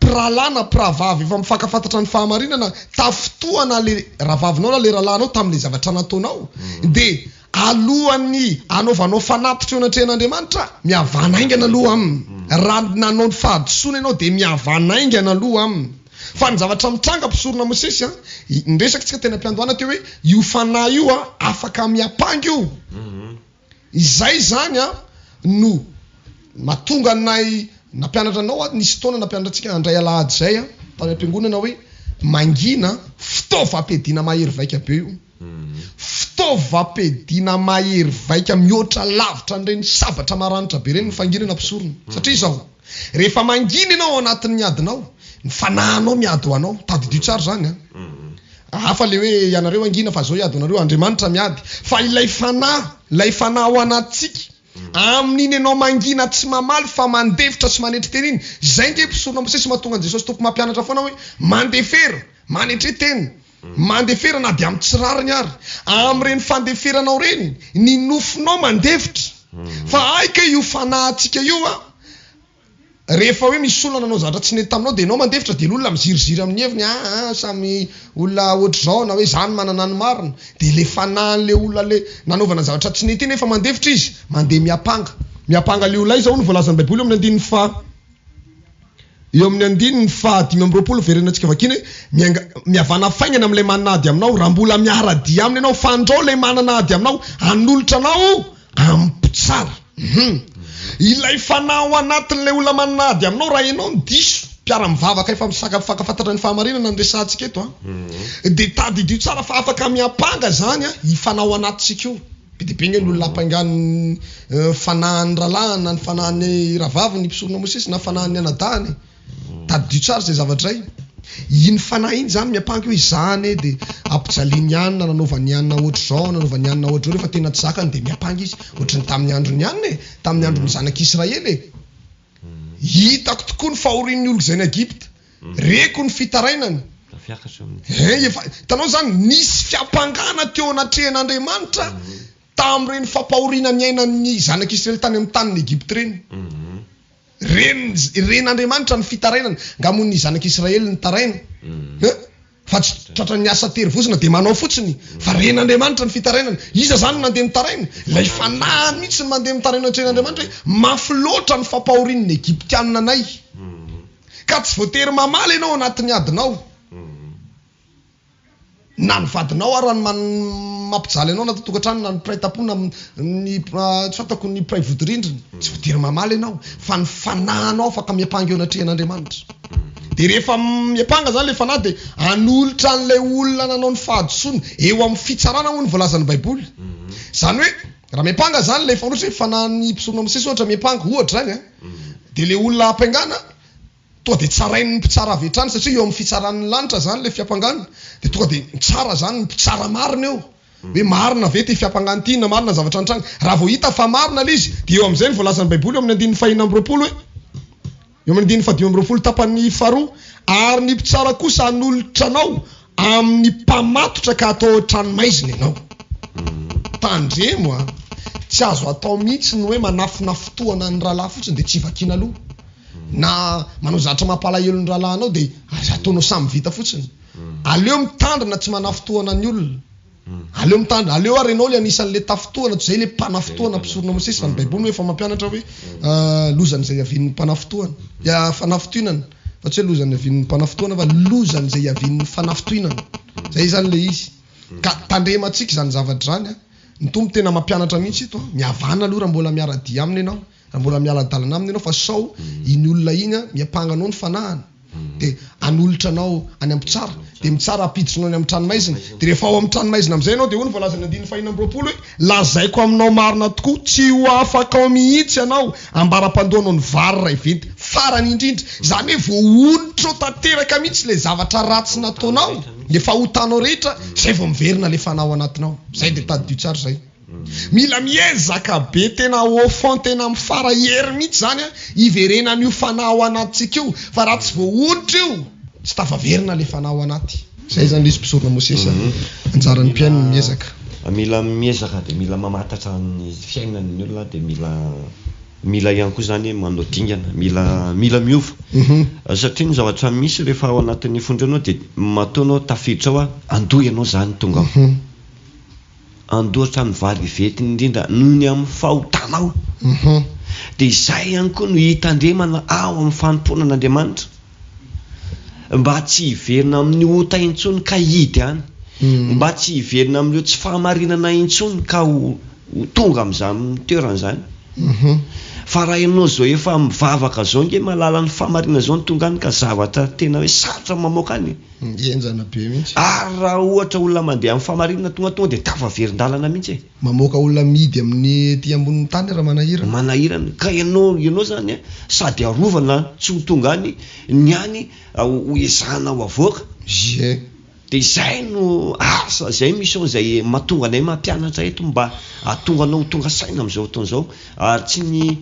pralana pravavy efa mifakafantatra ny fahamarinana tafotoana le ravavinao na le rahalahinao tamin'le zavatra nataonao dia alohan'ny anaovanao fanatitra eo anatrehan'Andriamanitra mihavanaingana aloha aminy raha nanao ny fahadisoana ianao dia mihavanaingana aloha aminy fa ny zavatra mitranga mpisorona Mosesy nresaka tsika tena mpiandohana teo hoe io fanahy io afaka miapangy io izay zany no mahatonga anay nampianatra anao nisy taona nampianatra antsika andray alahady zay tany am-piangonana hoe mangina fitaovam-piadiana mahery vaika be io fitaovam-piadiana mahery vaika mihoatra lavitra n'ireny sabatra maranitra be reny ny fanginana mpisorona satria zao rehefa mangina ianao anatin'ny adinao ny fanahinao miady ho anao tadidio tsara zany hafa le hoe ianareo angina fa zao iady anareo Andriamanitra miady fa ilay fanahy ho anatsika amin'iny ianao mangina tsy mamaly fa mandevitra sy manetry teny iny zay nge mpisorona Mosesy mahatonga Jesosy tompo mampianatra foana hoe mandefera manetry teny mandefera na dia amin'ny tsirariny ary amin'ireny fandeferanao reny ny nofinao mandevitra fa aika io fanahintsika io rehefa hoe misy olona nanao zavatra tsy nety taminao dia ianao mandevitra dia olona miziriziry amin'ny heviny samy olona ohatr' zao na hoe zany manana ny marina dia le fanahin'le olona le nanaovana zavatra tsy nety iny efa mandevitra izy mandeha miapanga le olona izao no voalazan'ny baiboly eo amin'ny andininy fa 5 verenantsika vakiny mihavana faingana amin'ilay manana ady aminao raha mbola miaradi aminy ianao fandrao ilay manana ady aminao anolotra anao ampitsara ilay fanahy ao anatin'ilay olona manana ady aminao raha ianao ny diso mpiara-mivavaka efa mifakafantatra ny fahamarinana ny resantsika eto dia tadidio tsara fa afaka miapanga zany ifanahy ao anatsika io be dia be ny olona ampaingany fanahin'ny rahalahy na ny fanahin'ny rahavavy ny mpisorona Mosesy na fanahin'ny anadahany tadidio tsara zay zavatra zay iny fanahy iny zany miapanky hoe izany de ampijaliany anina nanaovany anina ohatr' zao nanaovany anina ohatr' zao rehefa tena tsy zakany de miapanky izy ohatrany tamin'ny androny anina tamin'ny andron'ny zanak'Israely hitako tokoa ny fahorian'ny olo zay ny Egypte reko ny fitarainany tanao zany nisy fiampangana teo anatrehan'Andriamanitra tamin'ireny fampahoriana ny ainan'ny zanak'Israely tany amin'ny tanin'ny Egypte ren'Andriamanitra ny fitarainana ngamony ny zanak'Israely ny taraina fa tsy tratra ny asa tery vosina de manao fotsiny fa ren'Andriamanitra ny fitarainana iza zany mandeha mitaraina lay fanahy mihitsy ny mandeha mitaraina atrehan'Andriamanitra hoe mafy loatra ny fampahorian'ny Egyptianina anay ka tsy voatery mamaly ianao anatin'ny adinao na ny vadinao ary mampijaly anao natatokantrano na ny piray tapona ny tsy fatako ny piray vodorindrina tsy voatery mamaly ianao fa ny fanahanao afaka miapangy eo anatrehan'Andriamanitra de rehefa miapanga zany le fanahy de anolotra an'ilay olona nanao ny fahadisoana eo amin'ny fitsarana moa ny voalazan'ny baiboly zany hoe raha miapanga zany le fanotra hoe fanahy mpisorona Mosesy ohatra miapanga ohatra zany de le olona ampangana tonga de tsarain'ny mpitsara avy hatrany satria eo amin'ny fitsaran'ny lanitra zany le fiampangana de tonga de tsara zany ny mpitsara marina eo hoe marina ve ty fiampangana ty na marina zavatra antrany raha vao hita fa marina le izy de eo amin'izay ny voalazan'ny baiboly eo amin'ny 5:4 hoe eo amin'ny 5:4 tapany faharoa ary ny mpitsara kosa anolotra anao amin'ny mpamatotra ka atao tranomaizina ianao tandremo tsy azo atao mihitsy ny hoe manafinafotoana ny rahalahy fotsiny de tsy vakiana aloha na manao zavatra mampalahelo ny rahalahinao de ataonao samy vita fotsiny aleo mitandrina tsy manafotoana ny olona aleo mitandrina aleo ary ianao le anisan'le tafotoana toy zay le mpanafotoana mpisorona Mosesy fa ny baiboly hoe fa mampianatra hoe lozany zay avian'ny mpanafotoana fanafotoinana fa tsy hoe lozany avian'ny mpanafotoana fa lozany zay avian'ny fanafotoinana zay zany le izy ka tandrematsika zany zavatra zany ny tombo tena mampianatra mihitsy ito miavana aloha raha mbola miara-dia aminy ianao raha mbola miala-dalana aminy ianao fa sao iny olona iny miapanganao ny fanahany de anolotra anao any ampitsara de mitsara apiditrinao any amin'ny tranomaizina de rehefa ao amin'ny tranomaizina amin'izay ianao de ho ny voalazany 5:4 hoe lazaiko aminao marina tokoa tsy ho afaka ao mihitsy ianao ambara-pandoanao ny vary ray vety farany indrindra zany hoe voaonitra tanteraka mihitsy le zavatra ratsy nataonao le fahotanao rehetra zay vao miverina le fanao anatinao zay de tadidio tsara zay mila miezaka be tena offant tena mifara hery mihitsy zany iverena n'io fanao anatsika io fa raha tsy voaonitra io tsy tafaverina le fanao anaty zay zany izy mpisorona Mosesy anjaran'ny mpiainana miezaka mila miezaka de mila mamatatra ny fiainan'ny olona de mila ihany koa zany manao dingana mila miova satria ny zavatra misy rehefa ao anatin'ny fondranao de mataonao tafiditra ao andoha ianao zany tonga andohatra ny vary vety indrindra noho ny amin'ny fahotanao de izay ihany koa no hitandremana ao amin'ny fanompona an'Andriamanitra mba tsy hiverina amin'ny ota intsony ka hidy any mba tsy hiverina amin'ireo tsy fahamarinana intsony ka ho tonga amin'izany toerana zany fa raha ianao zao efa mivavaka zao nge malala ny fahamarinana zao ny tonga any ka zavatra tena hoe sarotra mamoaka any enjana be mihitsy ary raha ohatra olona mandeha amin'ny fahamarinana tonga de tafaverin-dalana mihitsy mamoaka olona midy amin'ny ty ambonin'ny tany raha manahirana ka ianao zany sady arovana tsy ho tonga any ny any ho ezahana ho avoaka de izay no asa zay mission zay mahatonga anay mampianatra eto mba atonga anao tonga saina amin'izao fotoana ary tsy ny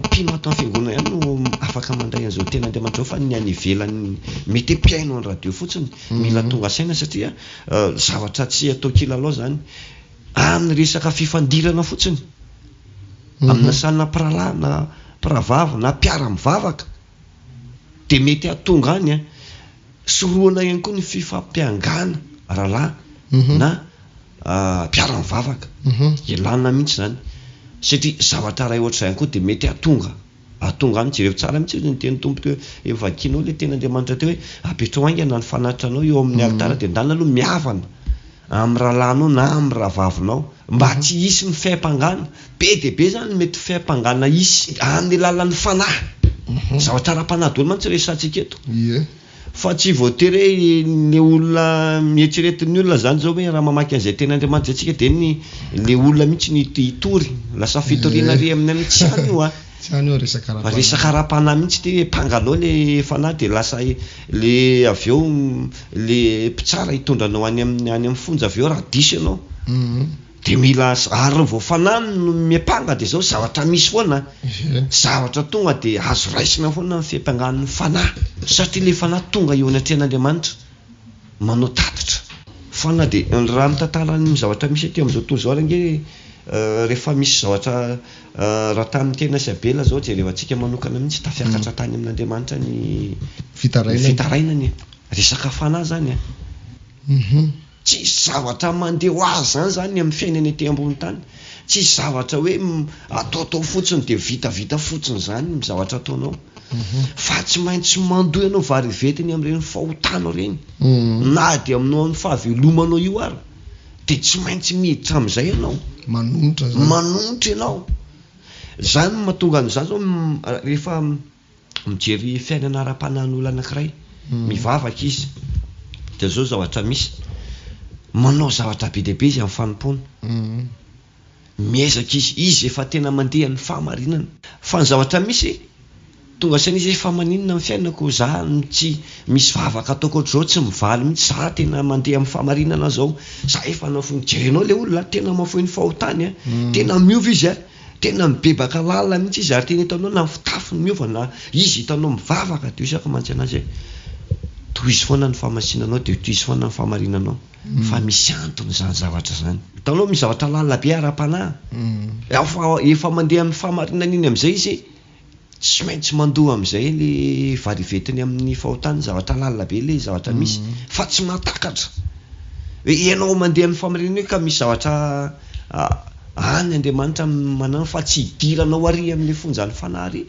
mpino ato amin'ny fiangonana ihany no afaka mandray an'izao tena Andriamanitra zao fa ny any ivelany mety mpiaino ny radio fotsiny mila tonga saina satria zavatra tsy atao kilalao zany amin'ny resaka fifandirana fotsiny amina sanina piralahy na piravava na piara-mivavaka de mety atonga any soroana ihany koa ny fifampiangana rahalahy na piara-mivavaka ialana mihitsy zany satria zavatra ray ohatra ihany koa de mety atonga any jereo tsara mihitsy ny teny tompo hoe evakinao le tena Andriamanitra teo hoe apetrao aingana ny fanatranao eo amin'ny altara de ndalina aloha miavana amin'ny rahalahinao na amin'ny rahavavinao mba tsy hisy ny fiampangana be de be zany mety fiampangana hisy amin'ny lalan'ny fanahy zavatra raha-panahy daholo mantsy resantsika eto fa tsy voatery ny olona mieritrereti'ny olona zany zao hoe raha mamaky an'izay tena Andriamanitra antsika de le olona mihitsy ny hitory lasa fitoriana re amin'ny any tsy any io resaka ara-panahy mihitsy ty mpangalao le fanahy de lasa le aveo le mpitsara hitondranao any amin'ny fonja aveo raha diso ianao de mila ary vao fanahy no miapanga de zao zavatra misy foana zavatra tonga de azo raisina foana ny fiampangan'ny fanahy satria le fanahy tonga eo anatrehan'Andriamanitra manao tatitra fanahy de raha mitantarany zavatra misy aty amin'izao tontolo zao range rehefa misy zavatra raha tamin'ny tena sy abela zao jerevantsika manokana mihitsy tafiakatra tany amin'Andriamanitra ny fitarainany resaka fanahy zany tsy zavatra mandeha ho azy zany amin'ny fiainany ety ambony tany tsy zavatra hoe ataotao fotsiny de vita fotsiny zany ny zavatra ataonao fa tsy maintsy mandoa ianao vary vetiny amin'ireny fahotanao reny na de aminao amin'ny fahavelomanao io ary de tsy maintsy miditra amin'izay ianao manonotra ianao zany mahatonga an'izany zao rehefa mijery fiainana ara-panahyn'olona anankiray mivavaka izy de zao zavatra misy manao zavatra be dehibe izy amin'ny fanompona miezaka izy efa tena mandeha ny fahamarinana fa ny zavatra misy tonga saina izy efa maninona amin'ny fiainako za tsy misy vavaka ataoko ohatr'izao tsy mivaly mihitsy za tena mandeha amin'ny fahamarinana zao za efa nafoiny jerenao le olona tena mafoy ny fahotany tena miova izy tena mibebaka lalina mihitsy izy ary tena hitanao na fitafiny miova na izy hitanao mivavaka de isaka mantsy anazy toy izy foana ny famasinanao de toy izy foana ny fahamarinanao fa misy antony zany zavatra zany hitanao misy zavatra lalina be ara-panahy efa mandeha amin'ny fahamarinana iny amin'izay izy tsy maintsy mandoa amin'izay le varivetiny amin'ny fahotany zavatra lalina be le zavatra misy fa tsy mahatakatra ianao mandeha amin'ny fahamarinana io ka misy zavatra any Andriamanitra manana fa tsy hidiranao ary amin'le fonjany fanahy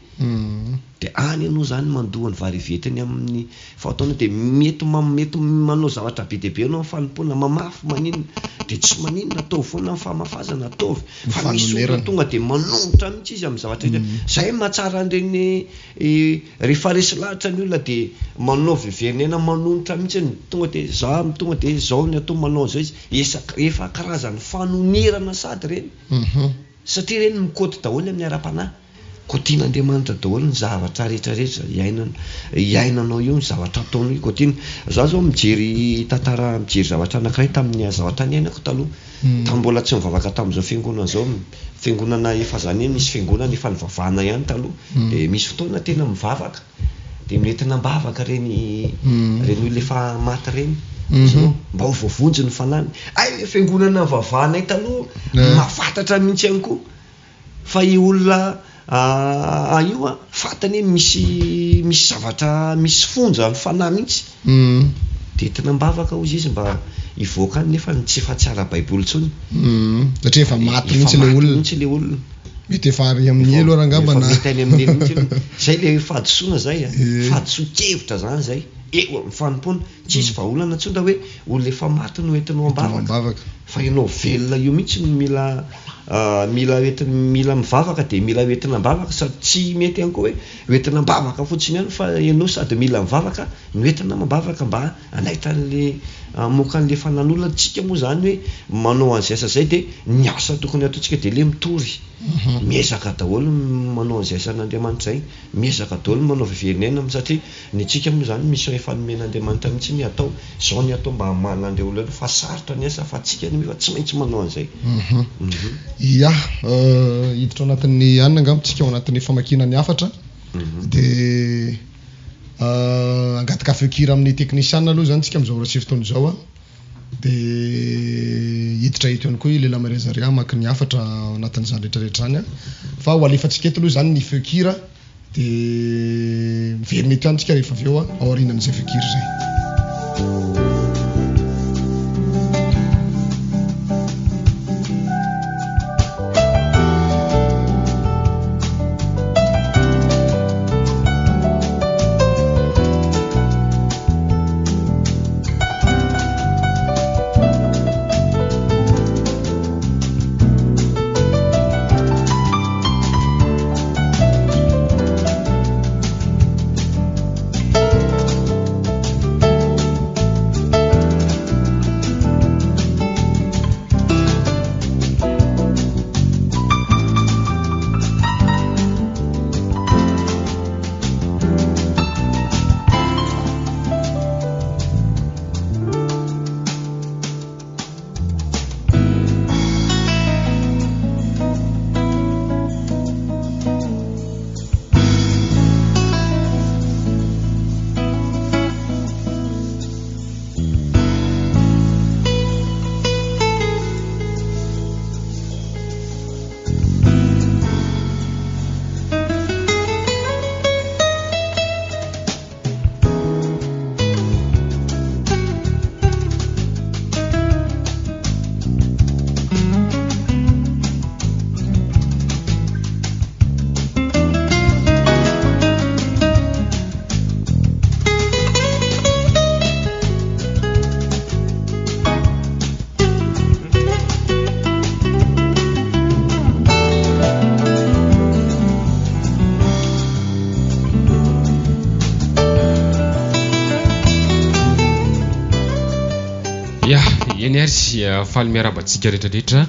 de any ianao zany mandoa ny varivetiny amin'ny fahotana de mety manao zavatra be dehibe ianao amin'ny fanompona mamafy maninona de tsy maninona ataovy foana ny fahamafazana ataovy fa misy olona tonga de manonotra mihitsy izy amin'ny zavatra zay mahatsara an'ireny rehefa resy lahatra ny olona de manao verenena manonotra mihitsy tonga de zao ny atao manao zao izy efa karazany fanonerana sady reny satria reny mikoty daholo amin'ny ara-panahy kotian'Andriamanitra daholo ny zavatra rehetrarehetra iainanao io ny zavatra ataonao io kotiana zao mijery zavatra anankiray tamin'ny zavatra ny ainako taloha tam mbola tsy mivavaka tamin'izao fiangonana zao fiangonana efa zany misy fiangonana efa nivavahana ihany taloha de misy fotoana tena mivavaka de miretina mbavaka reny olona efa maty reny mba ho voavonjy ny fanany fiangonana vavahanay taloha mahafantatra mihitsy ihany koa fa i olona io fantany misy zavatra misy fonja ny fanahy mihitsy de tena mbavaka hozy izy mba ivoaka any nefa tsy efa tsy ara-baiboly tsony satria efa maty mihitsy le olona mety efa ary amin'ny elo ary angamba na mety any amin'ny elo mihitsy zay le fahadisoana zay fahadisoan-kevitra zany zay eo amin'ny fanompona tsisy vahaolana tsonda hoe olona efa maty no entinao ambavaka fa ianao velona io mihitsy no mila mivavaka de mila entina mbavaka sady tsy mety ihany koa hoe entina mbavaka fotsiny ihany fa ianao sady mila mivavaka no entina mambavaka mba anaitan'le mokan'le fanan'olona tsika moa zany hoe manao an'izay asa zay de ny asa tokony ataontsika de le mitory miezaka daholo manao an'izay asan'Andriamanitra zay miezaka daholo manao verenena satria ny tsika moa zany misy efa nomen'Andriamanitra mihitsy ny atao zao ny atao mba hamanana an'ireo olona fa sarotra ny asa fa tsika ny tsy maintsy manao an'izay hiditra ao anatin'ny anina angambontsika ao anatin'ny famakinany hafatra de angataka feokira amin'ny teknisiana aloha zany tsika am'izao rasy fotoana zao de hiditra eto ihany koa i lela marezaria maky ny hafatra ao anatin'izany rehetrarehetra zany fa ho alefatsika eto aloha zany ny feokira de miverina eto ihany tsika rehefa avy eo ao aorianan'izay feokira zay Ya, eny ary faly miarabantsika rehetrarehetra.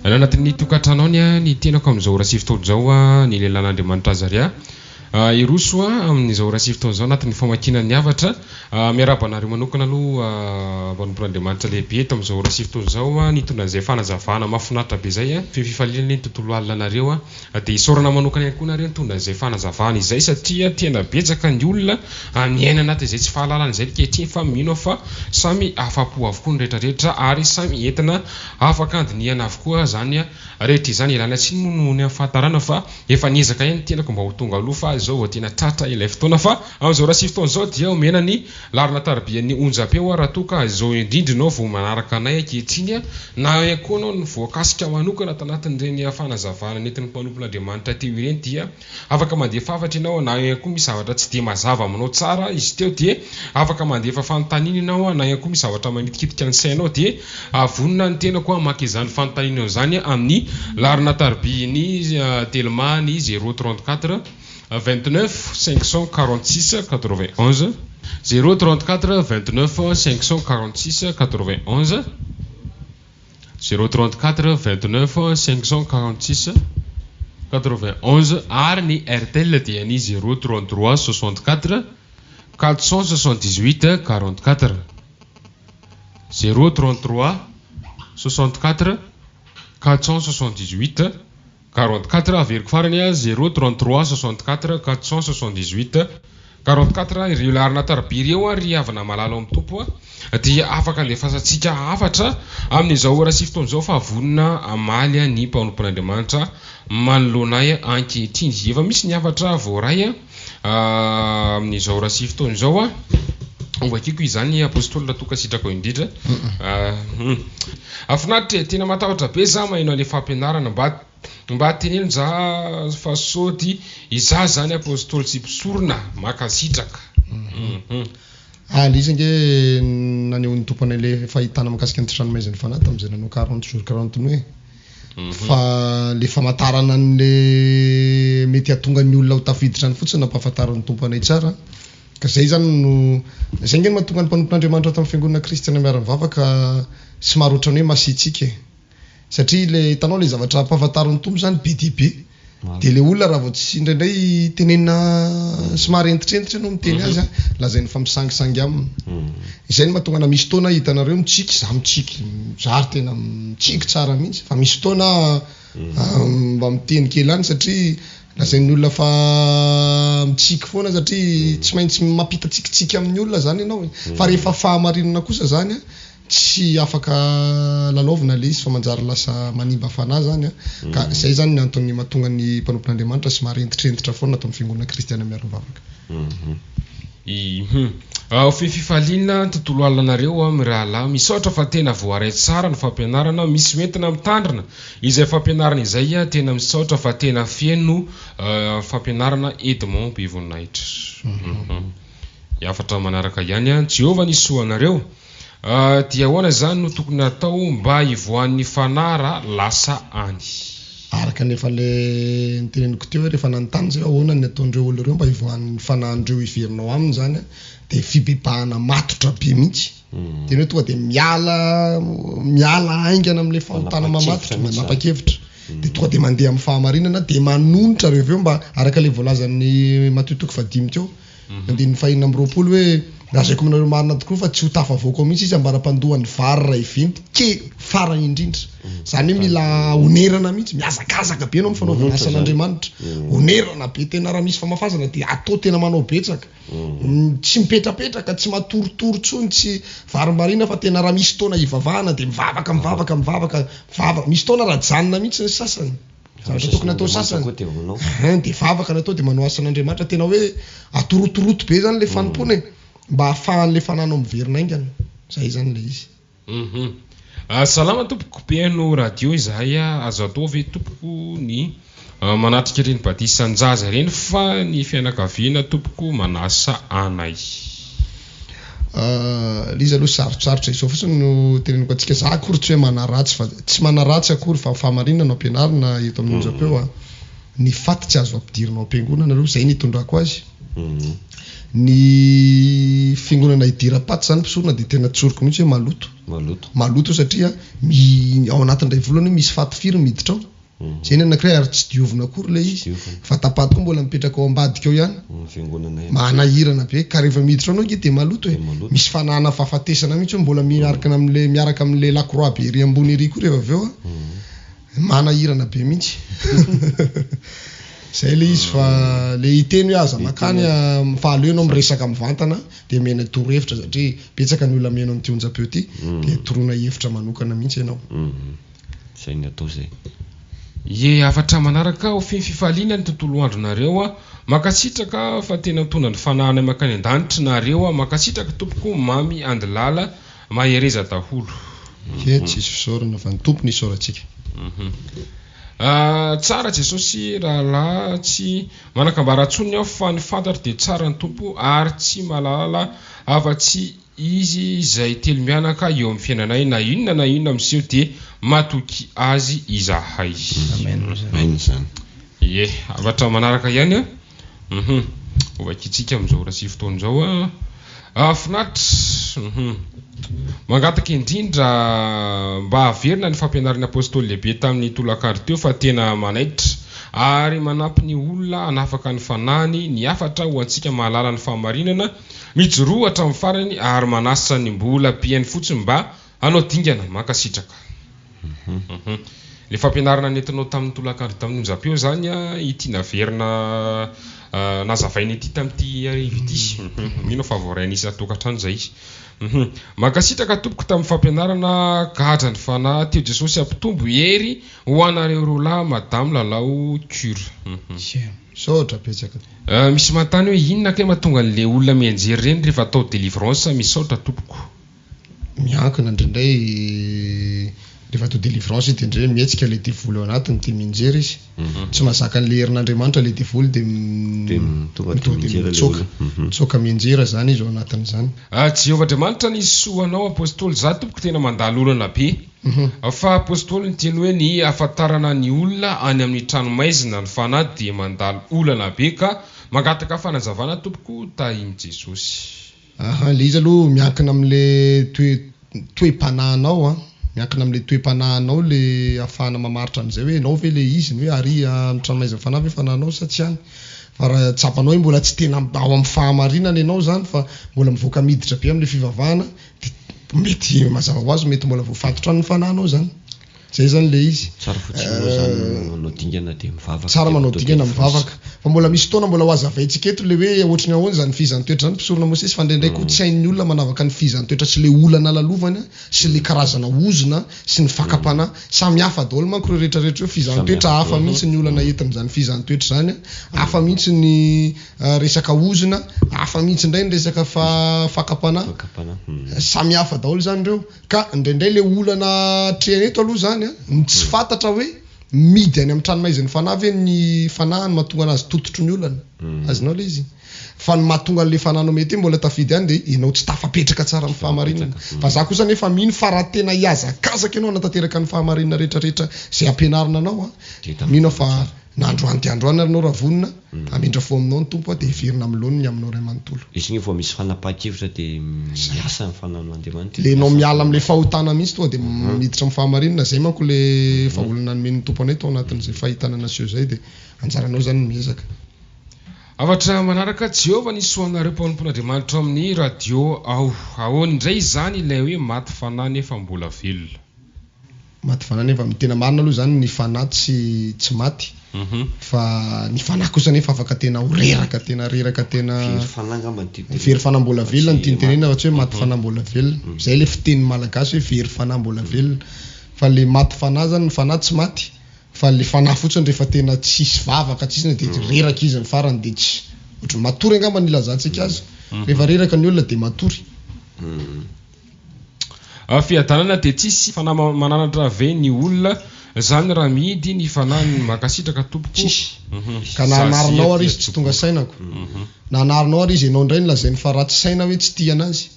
Anatin'ny tokantranao ny tenako amin'izao ora 7 taona zao ny lehilan'Andriamanitra Azaria. Iroso amin'izao ora 7 taona zao anatin'ny famakinan'ny havatra. Miarabanareo manokana aloha mpanompon'Andriamanitra lehibe eto amin'izao ora 7 taona zao nitondran'izay fanazavana mahafinaritra be zay fifaliana ny tontolo alina nareo dia isaorana manokana ihany koa nareo nitondran'izay fanazavana izay satria tena betsaka ny olona miaina anaty izay tsy fahalalana izay kehitriny fa mino fa samy afapo avokoa ny rehetrarehetra ary samy entina afaka andiniana avokoa zany rehetra izany ilana tsy noho ny fahatarana fa efa niezaka ihany tenako mba ho tonga aloha fa zao tena tratra ilay fotoana fa amin'izao raha 7 taona zao dia omena ny larina tarbian'ny onjapeo raha toka zao indrindrinao vao manaraka anay ankehitriny na koa anao ny voakasika manokana tanatin'ireny fanazavana nentin'ny mpanompon'Andriamanitra teo ireny dia afaka mandefa afatra ianao na ihany koa misy zavatra tsy dia mazava aminao tsara izy teo dia afaka mandefa fanontaniana ianao na ihany koa misy zavatra manitikitika ny sainao dia avonina ny tenako maka izany fanontaniana izany amin'ny larina tarbiany telema ny 034 29 546 91 034 29 546 91 034 29 546 91 ary ny RTL dia ny 033 64 478 44 033 64 478 44 averiko farany 033 64 478 44 ireo larina tarbi ireo ry havana malala amin'ny tompo dia afaka andefasantsika afatra amin'izao ora 7 taona zao fa vonina amaly ny mpanompon'Andriamanitra manoloanay ankehitriny efa misy ny afatra voaray amin'izao ora 7 taona zao ovakiko izany apostolina toka sitrako indrindra afinaritra tena matahotra be za mahino an'ilay fampianarana mba teneno za fa sody iza zany apostôly sy mpisorona makasitraka ilay izy nge naneho ny tompony le fahitana makasika ny trano maiziny fanahy tamin'izay nanao 40 jours 40 nuit fa le famantarana an'le mety hatonga ny olona ho tafiditra ny fotsiny nampahafantaran'ny tomponay tsara ka zay zany no zay nge mahatonga ny mpanompon'Andriamanitra tamin'ny fiangonana kristiana miara-mivavaka sy maro ohatrany hoe masitsika satria le hitanao le zavatra mpahafantaran'ny tompo zany be dia be dia le olona raha vao tsy indraindray tenenina somary entitrentitra ianao miteny azy lazainy fa misangisangy aminy izay no mahatonga na misy taona hitanareo mitsiky za mitsiky zary tena mitsiky tsara mihitsy fa misy taona mba miteny kely any satria lazain'ny olona fa mitsiky foana satria tsy maintsy mampita tsikitsiky amin'ny olona zany ianao fa rehefa fahamarinana kosa zany tsy afaka lalaovina le izy fa manjary lasa manimba fanahy zany ka zay zany ny antony mahatonga ny mpanompon'Andriamanitra sy mary entitrentitra foana atao amin'ny fiangonana kristiana miara-mivavaka fifaliana tontolo alinanareo mirahalahy misaotra fa tena voaray tsara ny fampianarana misy entina mitandrina izay fampianarana izay tena misaotra fa tena feno fampianarana Edmond Bivonahitra afatra manaraka ihany Jehova nisoanareo dia ahoana zany no tokony atao mba hivoan'ny fanara lasa any araka nefa le niteneniko teo rehefa nanontany zay ahoana ny ataondreo olo ireo mba hivoan'ny fanahandreo iverinao aminy zany dia fibebahana matotra be mihitsy tena hoe tonga dia miala aingana amin'ilay fahotana mamatotra manapa-kevitra dia tonga dia mandeha amin'ny fahamarinana dia manonitra reo aveo mba araka le voalazan'ny Matthieu 5 teo andin'ny fahinina amin'ny 20 hoe razaiko aminareo marina tokoa fa tsy ho tafavoaka ao mihitsy izy ambara-pandohan'ny vary ra iventy ke farany indrindra zany hoe mila onerana mihitsy miazakazaka be anao amin'ny fanaovana asan'Andriamanitra onerana be tena raha misy famafazana dia atao tena manao betsaka tsy mipetrapetraka tsy matorotoro tsony tsy varimbarina fa tena raha misy taona hivavahana dia mivavaka misy taona raha janona mihitsy ny sasany zavatra tokony atao sasany dia vavaka natao dia manao asan'Andriamanitra tena hoe atorotoroto be zany le fanompony mba ahafahan'le fananao miverina aingana zay zany le izy salama tompoko peno radio izahay azo atao ve tompoko ny manatrika ireny badisa sanjaza ireny fa ny fianakaviana tompoko manasa anay lizy aloha sarotsarotra izao fotsiny no teneniko atsika za akory tsy hoe manaratsy fa tsy manaratsy akory fa fahamarinana no ampianarina eto amin'ny onjapeo ny faty tsy azo ampidirinao am-piangonana aloha zay nitondrako azy ny fiangonana idira-paty zany mpisorona dia tena tsoriko mihitsy hoe maloto maloto satria ao anatin'ray volany misy fatifiry miditra ao zay ny anankiray ary tsy diovina akory le izy fa tapaty koa mbola mipetraka ao ambadika ao ihany manahirana be ka rehefa miditra anao nge de maloto misy fanahana fahafatesana mihitsy mbola miaraka amin'le lakroa be ery ambony ery koa rehefa aveo manahirana be mihitsy zay le izy fa le iteny hoe aza makany fahaleo anao miresaka mivantana de mena torohevitra satria betsaka ny olona meno amin'ity onjam-peo ty de torona hevitra manokana mihitsy ianao zay ny atao zay afatra manaraka ao fifaliana ny tontolo andronareo makasitraka fa tena tona ny fanahana makany an-danitra nareo makasitraka tompoko mamy andilala mahereza daholo tsisy fisaorana fa ny tompony isaorantsika tsara Jesosy rahalahy tsy manakambaratsony aho fa ny fantatra dia tsara ny tompo ary tsy malalala afa-tsy izy izay telo mianaka eo amin'ny fiainanay na inona miseho dia matoky azy izahay. Amen zany. Afatra manaraka ihany ovakitsika amin'izao rasy fotoan'izao finatra mangataka indrindra mba averina ny fampianarana apôstoly lehibe tamin'ny tolakandro teo fa tena manaitra ary manampy ny olona anafaka ny fanahiny ny afatra ho antsika mahalala ny fahamarinana mijoroa hatramin'ny farany ary manasa ny mbola piany fotsiny mba hanao dingana mankasitraka. Le fampianarana nentinao tamin'ny tolakandro tamin'ny onjam-peo zany ity naverina nazavainy ity tamin'ity arivo ity mino fa voaray anisy tokantrano zay izy. Mankasitraka tompoko tamin'ny fampianarana gadra ny fanahy teo Jesosy ampitombo hery ho anareo roalahy madame lalao cure. Saotra petsaka. Misy mantany hoe inona kay mahatonga an'le olona mianjery reny rehefa atao délivrance misaotra tompoko. Miankina indrindray rehefa atao délivrance de indrindray mietsika le devoly ao anatiny de mianjery izy tsy mahazaka an'le herin'Andriamanitra le devoly de mitsoka mianjera zany izy ao anatin'izany. Jehovah-Andriamanitra ny soanao apôstoly za tompoko tena mandalo olana be fa apôstoly ny teny hoe ny afatarana ny olona any amin'ny trano maizina ny fanahy de mandalo olana be ka mangataka fanazavana tompoko tahiny Jesosy. Le izy aloha miankina amin'le toe-panahinao miankina amin'le toe-panahinao le afahana mamaritra an'izay hoe anao ve le izy ny hoe ary amin'ny trano maizina fanahy ve fanahinao sa tsy any fa raha tsapanao hoe mbola tsy tena ao amin'ny fahamarinana ianao zany fa mbola mivoaka miditra be amin'le fivavahana de mety mazava ho azy mety mbola voafatotra ny fanahinao zany zay zany le izy. Tsara fotsiny manao dingana de mivavaka. Tsara manao dingana mivavaka fa mbola misy fotoana mbola ho azavaintsika eto le hoe ohatrany ahoana zany fizan'ny toetra zany mpisorona Mosesy fa ndraindray koa tsy hain'ny olona manavaka ny fizan'ny toetra sy le olana lalovany sy le karazana ozona sy ny fakapana samy hafa daholo manko ireo rehetrarehetra hoe fizan'ny toetra hafa mihitsy ny olana entina zany fizan'ny toetra zany hafa mihitsy ny resaka ozona hafa mihitsy indray ny resaka fakapana samy hafa daholo zany ireo ka ndraindray le olana trehany eto aloha zany tsy fantatra hoe midy any amin'ny trano maiziny fanahy ve ny fanahy ny mahatonga anazy tototro ny olana azonao le izy fa ny mahatonga an'le fanahinao mety mbola tafidy any de ianao tsy tafapetraka tsara amin'ny fahamarinana fa za kosa nefa mino fa raha tena hiazakazaka ianao natateraka ny fahamarinana rehetrarehetra zay ampianarina anao mino fa n'androany de androany arinao raha vonona amindra fo aminao ny tompo de verina miloniny aminao ray manontolo izy vao misy fanapakevitra de miasa ny fanahin'Andriamanitra le nao miala amin'le fahotana mihitsy tonga de miditra amin'ny fahamarinana zay manko le fahaolana nomen'ny tompo anay tao anatin'izay fahitana naseho zay de anjaranao zany miezaka. Afatra manaraka Jehova ny soanareo mpanompon'Andriamanitra amin'ny radio ahoana indray zany ilay hoe maty fanahy nefa mbola velona. Maty fanahy nefa tena marina aloha zany ny fanahy tsy maty fa ny fanahy kosa nefa afaka tena horeraka tena reraka tena very fanahy mbola velona ny tiantenena fa tsy hoe maty fanahy mbola velona zay le fiteny malagasy hoe very fanahy mbola velona fa le maty fanahy zany ny fanahy tsy maty fa le fanahy fotsiny rehefa tena tsisy vavaka tsisy de reraka izy ny farany de tsy ohatry matory angamba ny ilazantsika azy rehefa reraka ny olona de matory. Fiadanana de tsisy fanahy mananatra ve ny olona zany raha midy ny fanahy makasitraka tompoko ka nanarinao ary izy tsy tonga sainako nanarinao ary izy ianao indray ny lazainy fa raha tsy saina hoe tsy tia anazy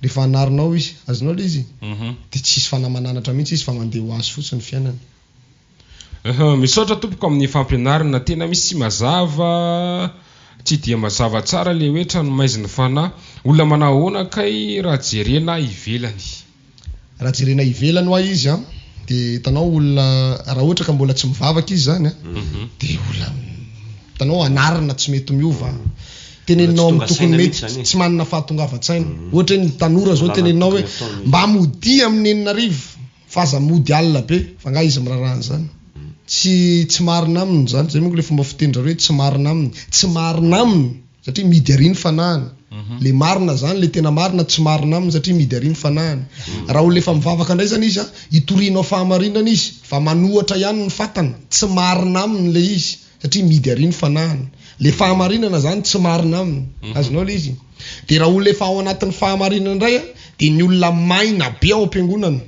rehefa anarinao izy azonao le izy de tsisy fanahy mananatra mihitsy izy fa mandeha ho azy fotsiny fiainana. Misaotra tompoko amin'ny fampianarana tena misy mazava tsy dia mazava tsara le hoe trano maizina fanahy olona manahoana kay raha jerena ivelany. raha jerena ivelany hoa izy a dia hitanao olona raha ohatra ka mbola tsy mivavaka izy zany a dia olona hitanao anarana tsy mety miova teneninao amin'ny tokony mety tsy manana fahatongava-tsaina ohatra hoe ny tanora zao teneninao hoe mba mody amin'ny 4 fa aza mody alina be fa nga izy mirarahana zany tsy marina aminy zany zay monko le fomba fitendra hoe tsy marina aminy satria midy ariny fanahany le marina zany le tena marina tsy marina aminy satria midy ariny fanahany raha olo efa mivavaka indray zany izy a hitorinao fahamarinana izy fa manohatra ihany ny fatana tsy marina aminy le izy satria midy ariny fanahany le fahamarinana zany tsy marina aminy azonao le izy dia raha olo efa ao anatin'ny fahamarinana indray a dia ny olona maina be ao am-piangonana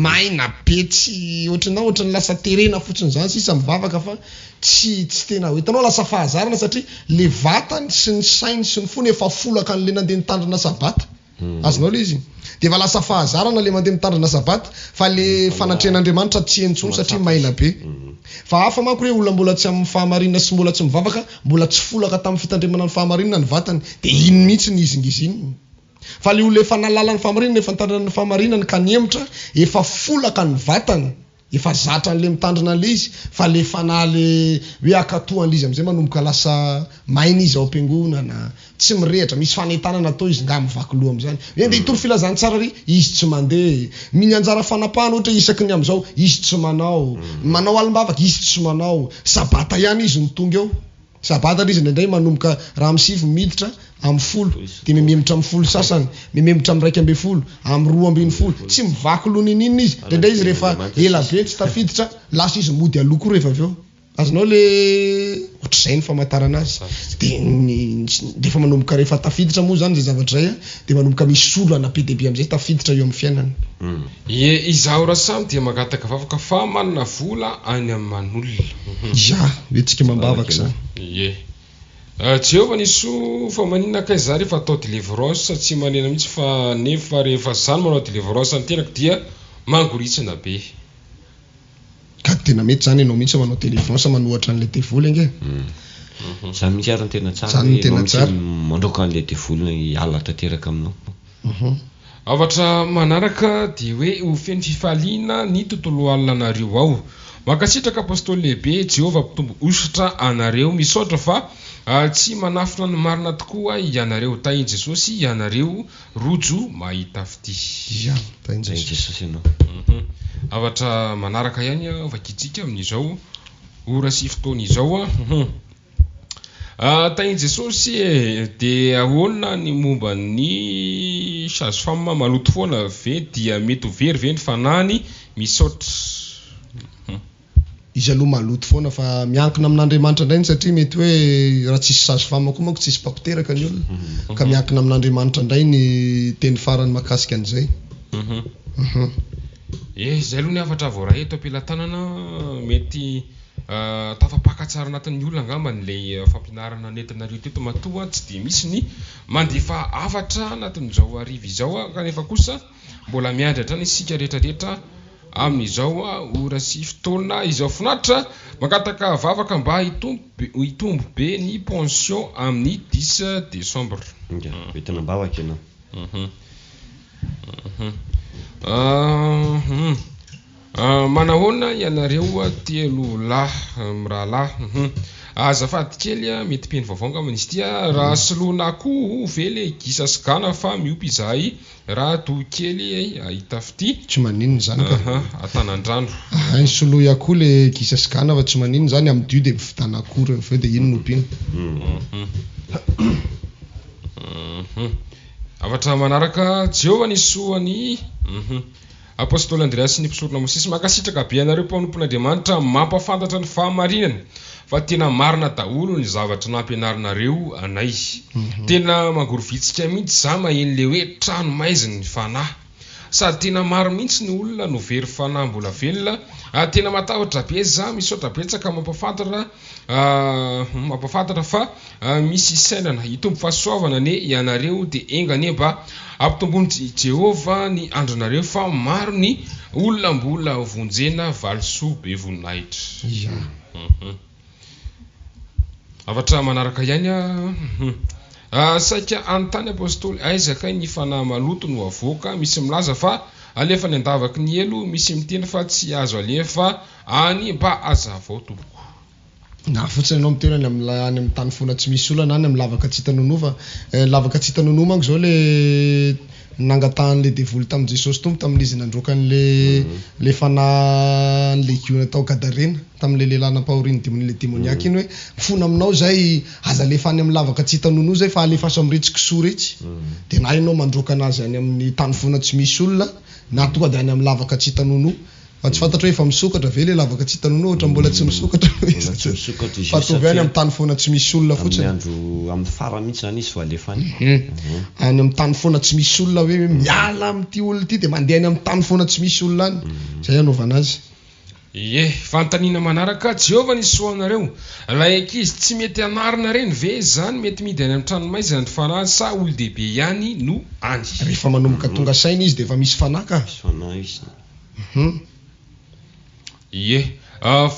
maina be tsy ohatran'ny lasa terena fotsiny zany sisa mivavaka fa tsy tena hitanao lasa fahazarana satria le vatany sy ny sainy sy ny fony efa folaka an'le nandeha nitandrina sabata azonao le izy dia efa lasa fahazarana le mandeha mitandrina sabata fa le fanatrehan'Andriamanitra tsy entsony satria maina be fa hafa manko hoe olona mbola tsy amin'ny fahamarinana sy mbola tsy mivavaka mbola tsy folaka tamin'ny fitandremana ny fahamarinana ny vatany dia iny mihitsy ny izingizy iny fa le olona efa nalala ny fahamarinana efa nitandrina ny fahamarinana ka niemotra efa folaka ny vatany efa zatra an'le mitandrina an'le izy fa le fanahy le hoe akatohan'le izy am'izay manomboka lasa maina izy ao am-piangonana tsy mirehatra misy fanentanana atao izy nga mivaky loha am'izany hoe nde hitory filazany tsara ry izy tsy mandeha miny anjara fanapahana ohatra isaky ny am'izao izy tsy manao alim-bavaka izy tsy manao sabata ihany izy nitonga eo sabata izy ndraindray manomboka raha misivy miditra amin'ny 10 dia mememitra amin'ny 10 sasany mememitra amin'ny 1 amin'ny 2 tsy mivaky loha ninina izy ndraindray izy rehefa ela be tsy tafiditra lasa izy mody aloko rehefa avy eo azonao le ohatr'izay ny famantarana azy dia efa manomboka rehefa tafiditra moa zany zay zavatra zay a dia manomboka misy solana be dia be am'izay tafiditra eo amin'ny fiainana izaho rasamy dia magataka vavaka fa manana vola any amin'ny manolona ya hoetsika mambavaka zany Jehova niso fa manina kai za rehefa atao délivrance tsy manena mihitsy fa nefa rehefa zany manao délivrance ny tenako dia mangoritsina be ka tena mety zany ianao mihitsy manao délivrance manohatra an'le devoly ange zany mihitsy ary ny tena tsara mandroaka an'le devoly ala tanteraka aminao avatra manaraka dia hoe ho feny fifaliana ny tontolo alina anareo ao makasitraka apôstoly lehibe Jehova mpitombo ositra anareo misaotra fa tsy manafina ny marina tokoa ianareo tainy Jesosy ianareo rojo mahita fity tainy Jesosy ianao avatra manaraka ihany vakitsika amin'izao ora sy fotoana izao tainy Jesosy dia ahoana ny momba ny sage-femme maloto foana ve dia mety ho very ve ny fanahiny misaotra izy aloha maloto foana fa miankina amin'Andriamanitra indray satria mety hoe raha tsisy sage-femme koa manko tsisy mpampoteraka ny olona ka miankina amin'Andriamanitra indray ny teny farany makasika an'izay zay aloha ny afatra voara eto ampilatanana mety tafapaka tsara anatin'ny olona angamba n'ilay fampianarana nentinareo teto matoa tsy dia misy ny mandefa afatra anatin'izao ariva izao kanefa kosa mbola miandratra ny isika rehetrarehetra amin'izao ora sy fotoana izao finaritra makataka vavaka mba hitombo be ny pension amin'ny 10 décembre tena mbavaka ianao manahoana ianareo telo lahy mirahalahy azafady kely mety peny vaovao ngamba izy tia raha soloana koa vele gisa sy gana fa miopy izahay raha toy kely ahita fity tsy maninona zany ka atanandrano ny soloa koa le gisa sy gana fa tsy maninona zany amin'ny dio dia mivitana kory fa dia ino nopiny avatra manaraka Jehova nisoany Apostoly andreas ny mpisorona mosesy makasitraka be anareo mpanompon'Andriamanitra mampafantatra ny fahamarinana fa tena marina daholo ny zavatra nampianarinareo anay tena mangorovitsika mihitsy za mahen'le hoe trano maiziny ny fanahy sady tena maro mihitsy ny olona no very fanahy mbola velona tena matahotra be za misaotra betsaka mampafantatra fa misy sainana hitombo fahasoavana ne ianareo dia engane mba ampitombony Jehova ny andronareo fa maro ny olona mbola vonjena valisoa be voninahitra avatra manaraka ihany saika anontany apôstoly aizaka ny fanahy maloto no avoaka misy milaza fa alefa ny andavaky ny elo misy miteny fa tsy azo alefa any mba azavao tompoko. Na fotsiny anao miteny any amin'ny tany fona tsy misy olana any amin'ny lavaka tsy hitanono fa lavaka tsy hitanono manko zao le nangatahan'le devoly tamin'i Jesosy tompo tamin'izy nandraokan'le fanahy ny legiona tao gadarena tamin'le lehilahy nampahoriny dimon'le démoniaque iny hoe fona aminao zay aza alefa any amin'ny lavaka tsy hitanono zay fa alefaso amin'ny retsy kisoa retsy dia na ianao mandroaka anazy any amin'ny tany fona tsy misy olona na tonga dia any amin'ny lavaka tsy hitanono fa tsy fantatra hoe efa misokatra ve le lavaka tsy hitanono ohatra mbola tsy misokatra fa tovy any amin'ny tany foana tsy misy olona fotsiny andro amin'ny fara mihitsy zany izy fa alefany any amin'ny tany foana tsy misy olona hoe miala amin'ity olona ity dia mandeha any amin'ny tany foana tsy misy olona any zay anaovana azy. Ie, fantaniana manaraka Jehovah ny soanareo ilay ankizy tsy mety anarina reny ve zany mety midy any amin'ny tranomaizina ny fanahy sa olo-dehibe ihany no any rehefa manomboka tonga saina izy dia efa misy fanahy ka Ie,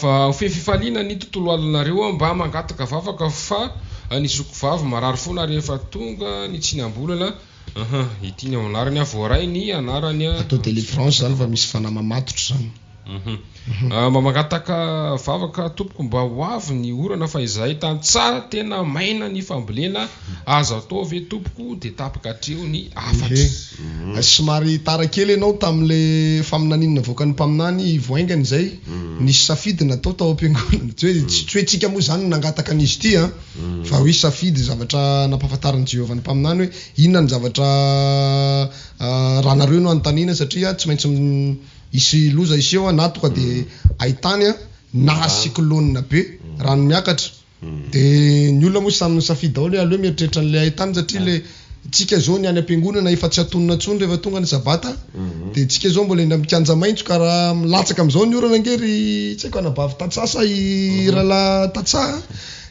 fa fefifaliana ny tontolo alonareo mba mangataka vavaka fa ny soko vavy marary foana rehefa tonga ny tsinam-bolana ity ny ao anarany voaray ny anarany atao délivrance zany fa misy fanahy mamatotra zany mba mangataka vavaka tompoko mba ho avy ny orana fa izay tany tsara tena maina ny fambolena azo atao ve tompoko dia tapaka hatreo ny afatra somary tara kely ianao tamin'le faminaninana voaka ny mpaminany voaingany zay nisy safidy natao tao am-piangonana tsy hoe tsika moa zany nangataka an'izy ity fa hoe safidy zavatra nampahafantaran'i Jehovah ny mpaminany hoe inona ny zavatra raha nareo no anontaniana satria tsy maintsy isy loza iseho na tonga dia ahitany na cyclone be rano miakatra dia ny olona moa samy safidy daholo aleo mieritreritra n'le ahitany satria le tsika zao ny any am-piangonana efa tsy atonona tsony rehefa tonga ny sabata dia tsika zao mbola eny amikanja maintso ka raha milatsaka amin'izao ny orana angery tsy haiko anabavy tatsasa irala tatsaha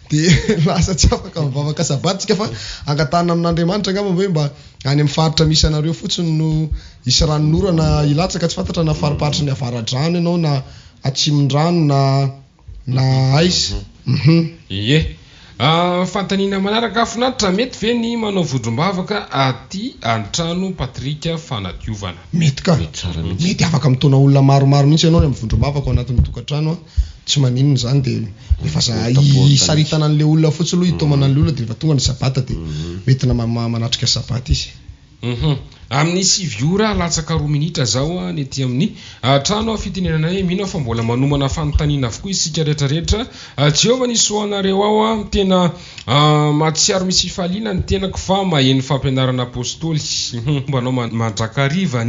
dia lasa tsy afaka mivavaka sabata tsika fa angatahana amin'Andriamanitra angamba hoe mba any amin'ny faritra misy anareo fotsiny no isy ranon'orana ilatsaka tsy fantatra na fariparitra ny avaradrano ianao na atsimondrano na aiza Ie, fantaniana manaraka finaritra mety ve ny manao vodrom-bavaka aty an-trano Patrika fanadiovana mety ka mety afaka mitona olona maromaro mihitsy ianao ny amin'ny vodrom-bavaka ao anatin'ny tokantrano tsy maninona zany dia efa isaritana an'le olona fotsiny aloha hitomana an'le olona dia efa tonga ny sabata dia mety na manatrika sabata izy amin'ny 7 ora latsaka 2 minitra zao ny ety amin'ny trano fitenenanay mino fa mbola manomana fanontaniana avokoa isika rehetrarehetra Jehovah ny soanareo ao tena matsiaro misy faliana ny tenako fa maheny fampianarana apôstoly mbanao mandrakariva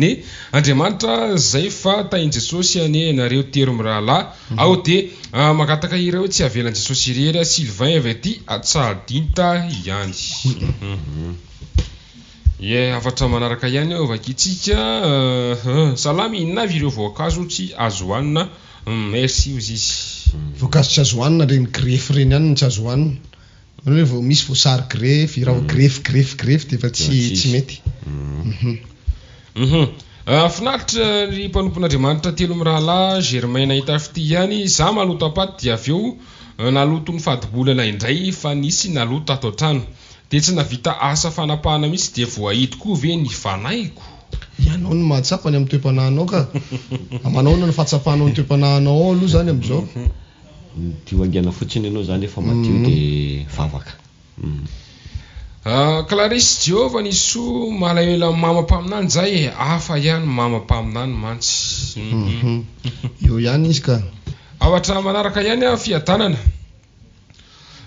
Andriamanitra zay fa tahin Jesosy ane nareo tery mirahalahy ao dia magataka ireo tsy avelan Jesosy irery Sylvain avy aty Atsahdinta ihany afatra manaraka ihany eo vakitsika salamy inavy ireo voankazo tsy azo hoanina merci ozy izy voankazo tsy azo hoanina reny grefy reny ihany tsy azo hoanina hoe misy voasary grefy raha grefy dia efa tsy mety finaritra ry mpanompon'Andriamanitra telo mirahalahy Germain nahita fity ihany za maloto apaty dia avy eo naloto ny fadibolana indray fa nisy naloto ato an-trano dia tsy navita asa fanapahana misy dia voahito koa ve ny fanahiko ianao no mahatsapany amin'ny toe-panahinao ka manao ny fahatsapahanao ny toe-panahinao ao aloha zany amin'izao tio angana fotsiny ianao zany efa matio dia vavaka Clarisse Jehovah ny soa malaela mama-paminany zay hafa ihany mama-paminany mantsy eo ihany izy ka avatra manaraka ihany fiadanana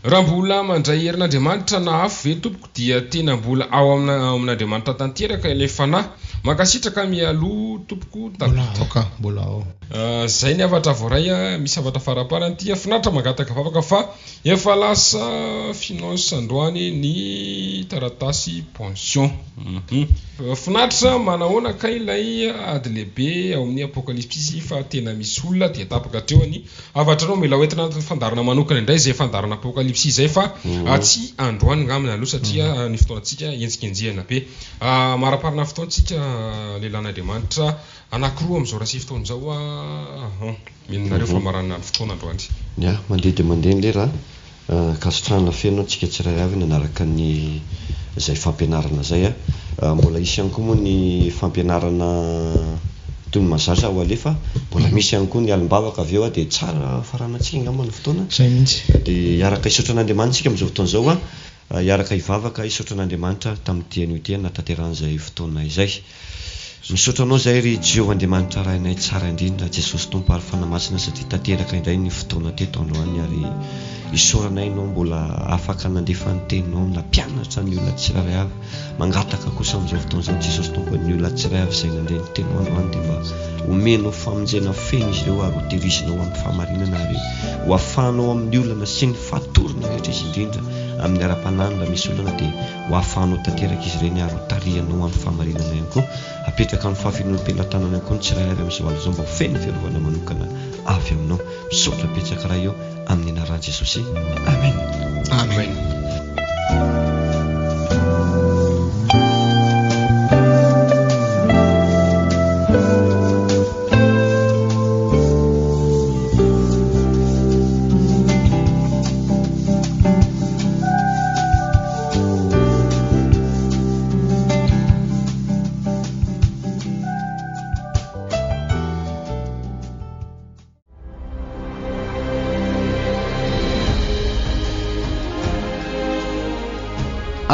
raha mbola mandray herin'Andriamanitra na afo ve tompoko dia tena mbola ao amin'Andriamanitra tanteraka ilay fanahy makasitraka mialoha tompoko mbola ao zay ny avatra voaray misy avatra faraparany ity finaritra mangataka vavaka fa efa lasa finance androany ny taratasy pension finaritra manahoana ka ilay ady lehibe ao amin'ny apokalypsy fa tena misy olona dia tapaka hatreo ny avatra nao mila hoentina fandarana manokana indray zay fandarana apokalypsy zay fa tsy androany ngamina aloha satria ny fotoanantsika entsikenjehana be maraparina fotoantsika lehilan'Andriamanitra anankiroa amin'izao raha sy fotoana izao minareo fa marana ny fotoana androany mandeha dia mandeha ny lera kasotrana feno antsika tsiray avy nanaraka ny zay fampianarana zay mbola isy ihany koa moa ny fampianarana toy ny mazaza ho alefa mbola misy ihany koa ny alimbavaka avy eo dia tsara faranatsika angamba ny fotoana zay mihitsy dia iaraka isotra an'Andriamanitsika amin'izao fotoana izao iaraka hivavaka isotra an'Andriamanitra tamin'ny dian'io dia natanteran'izay fotoana izay misaotra anao izay ry Jehovah Andriamanitra rainay tsara indrindra Jesosy Tompo ary fanamasina satria tanteraka indray ny fotoana teto androany ary isaoranay ianao mbola afaka nandefa ny teninao na mpianatra ny olona tsirairay avy mangataka kosa amin'izao fotoana izao Jesosy Tompo ny olona tsirairay avy izay nandeha ny teninao androany dia mba omenao famonjena feno izy ireo ary ho tirisinao amin'ny fahamarinana ary ho afahanao amin'ny olana sy ny fatorana rehetra izy indrindra amin'ny ara-pananana misy olana dia ho afahanao tanteraka izy ireny ary ho tarihanao amin'ny fahamarinana ihany koa apetraka amin'ny fahafilonom-pelantanana ihany koa ny tsirairay amin'izao alina izao mba ho feno fiarovana manokana avy aminao misaotra betsaka raha eo amin'ny anaran'i Jesosy amen amen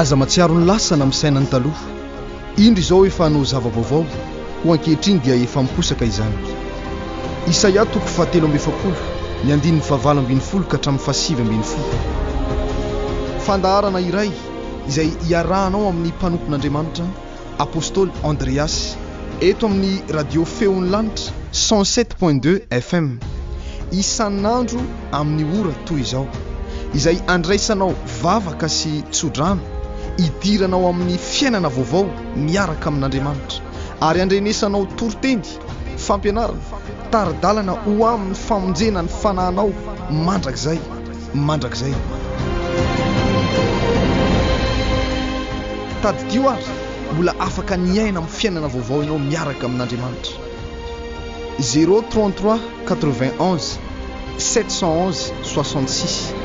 aza matsiaro ny lasana amin'ny sainany taloha indro izao efa hanao zava-baovao ho ankehitriny dia efa miposaka izany Isaia 7:7 ny 9:20 ka hatramin'ny 7:10 fandaharana iray izay iarahanao amin'ny mpanompon'Andriamanitra Apostoly Andreas eto amin'ny radio feon'ny lanitra 107.2 FM isan'andro amin'ny ora toy izao izay andraisanao vavaka sy tsodrano idiranao amin'ny fiainana vaovao miaraka amin'Andriamanitra ary andrenesanao toroteny fampianarana taridalana ho amin'ny famonjena ny fanahinao mandrakizay tadidio ary mbola afaka niaina amin'ny fiainana vaovao ianao miaraka amin'Andriamanitra 033 91 711 66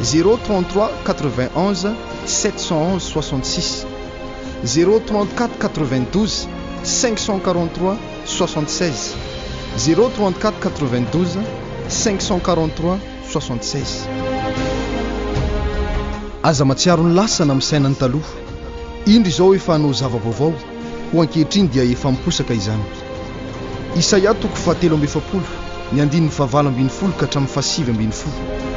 033 91 711 66 034 92 543 76 034 92 543 76 aza matsiaro ny lasana amin'ny sainany taloha indro izao efa hanao zava-baovao ho ankehitriny dia efa miposaka izany Isaia 7:7 ny 9:20 ka hatramin'ny 7:10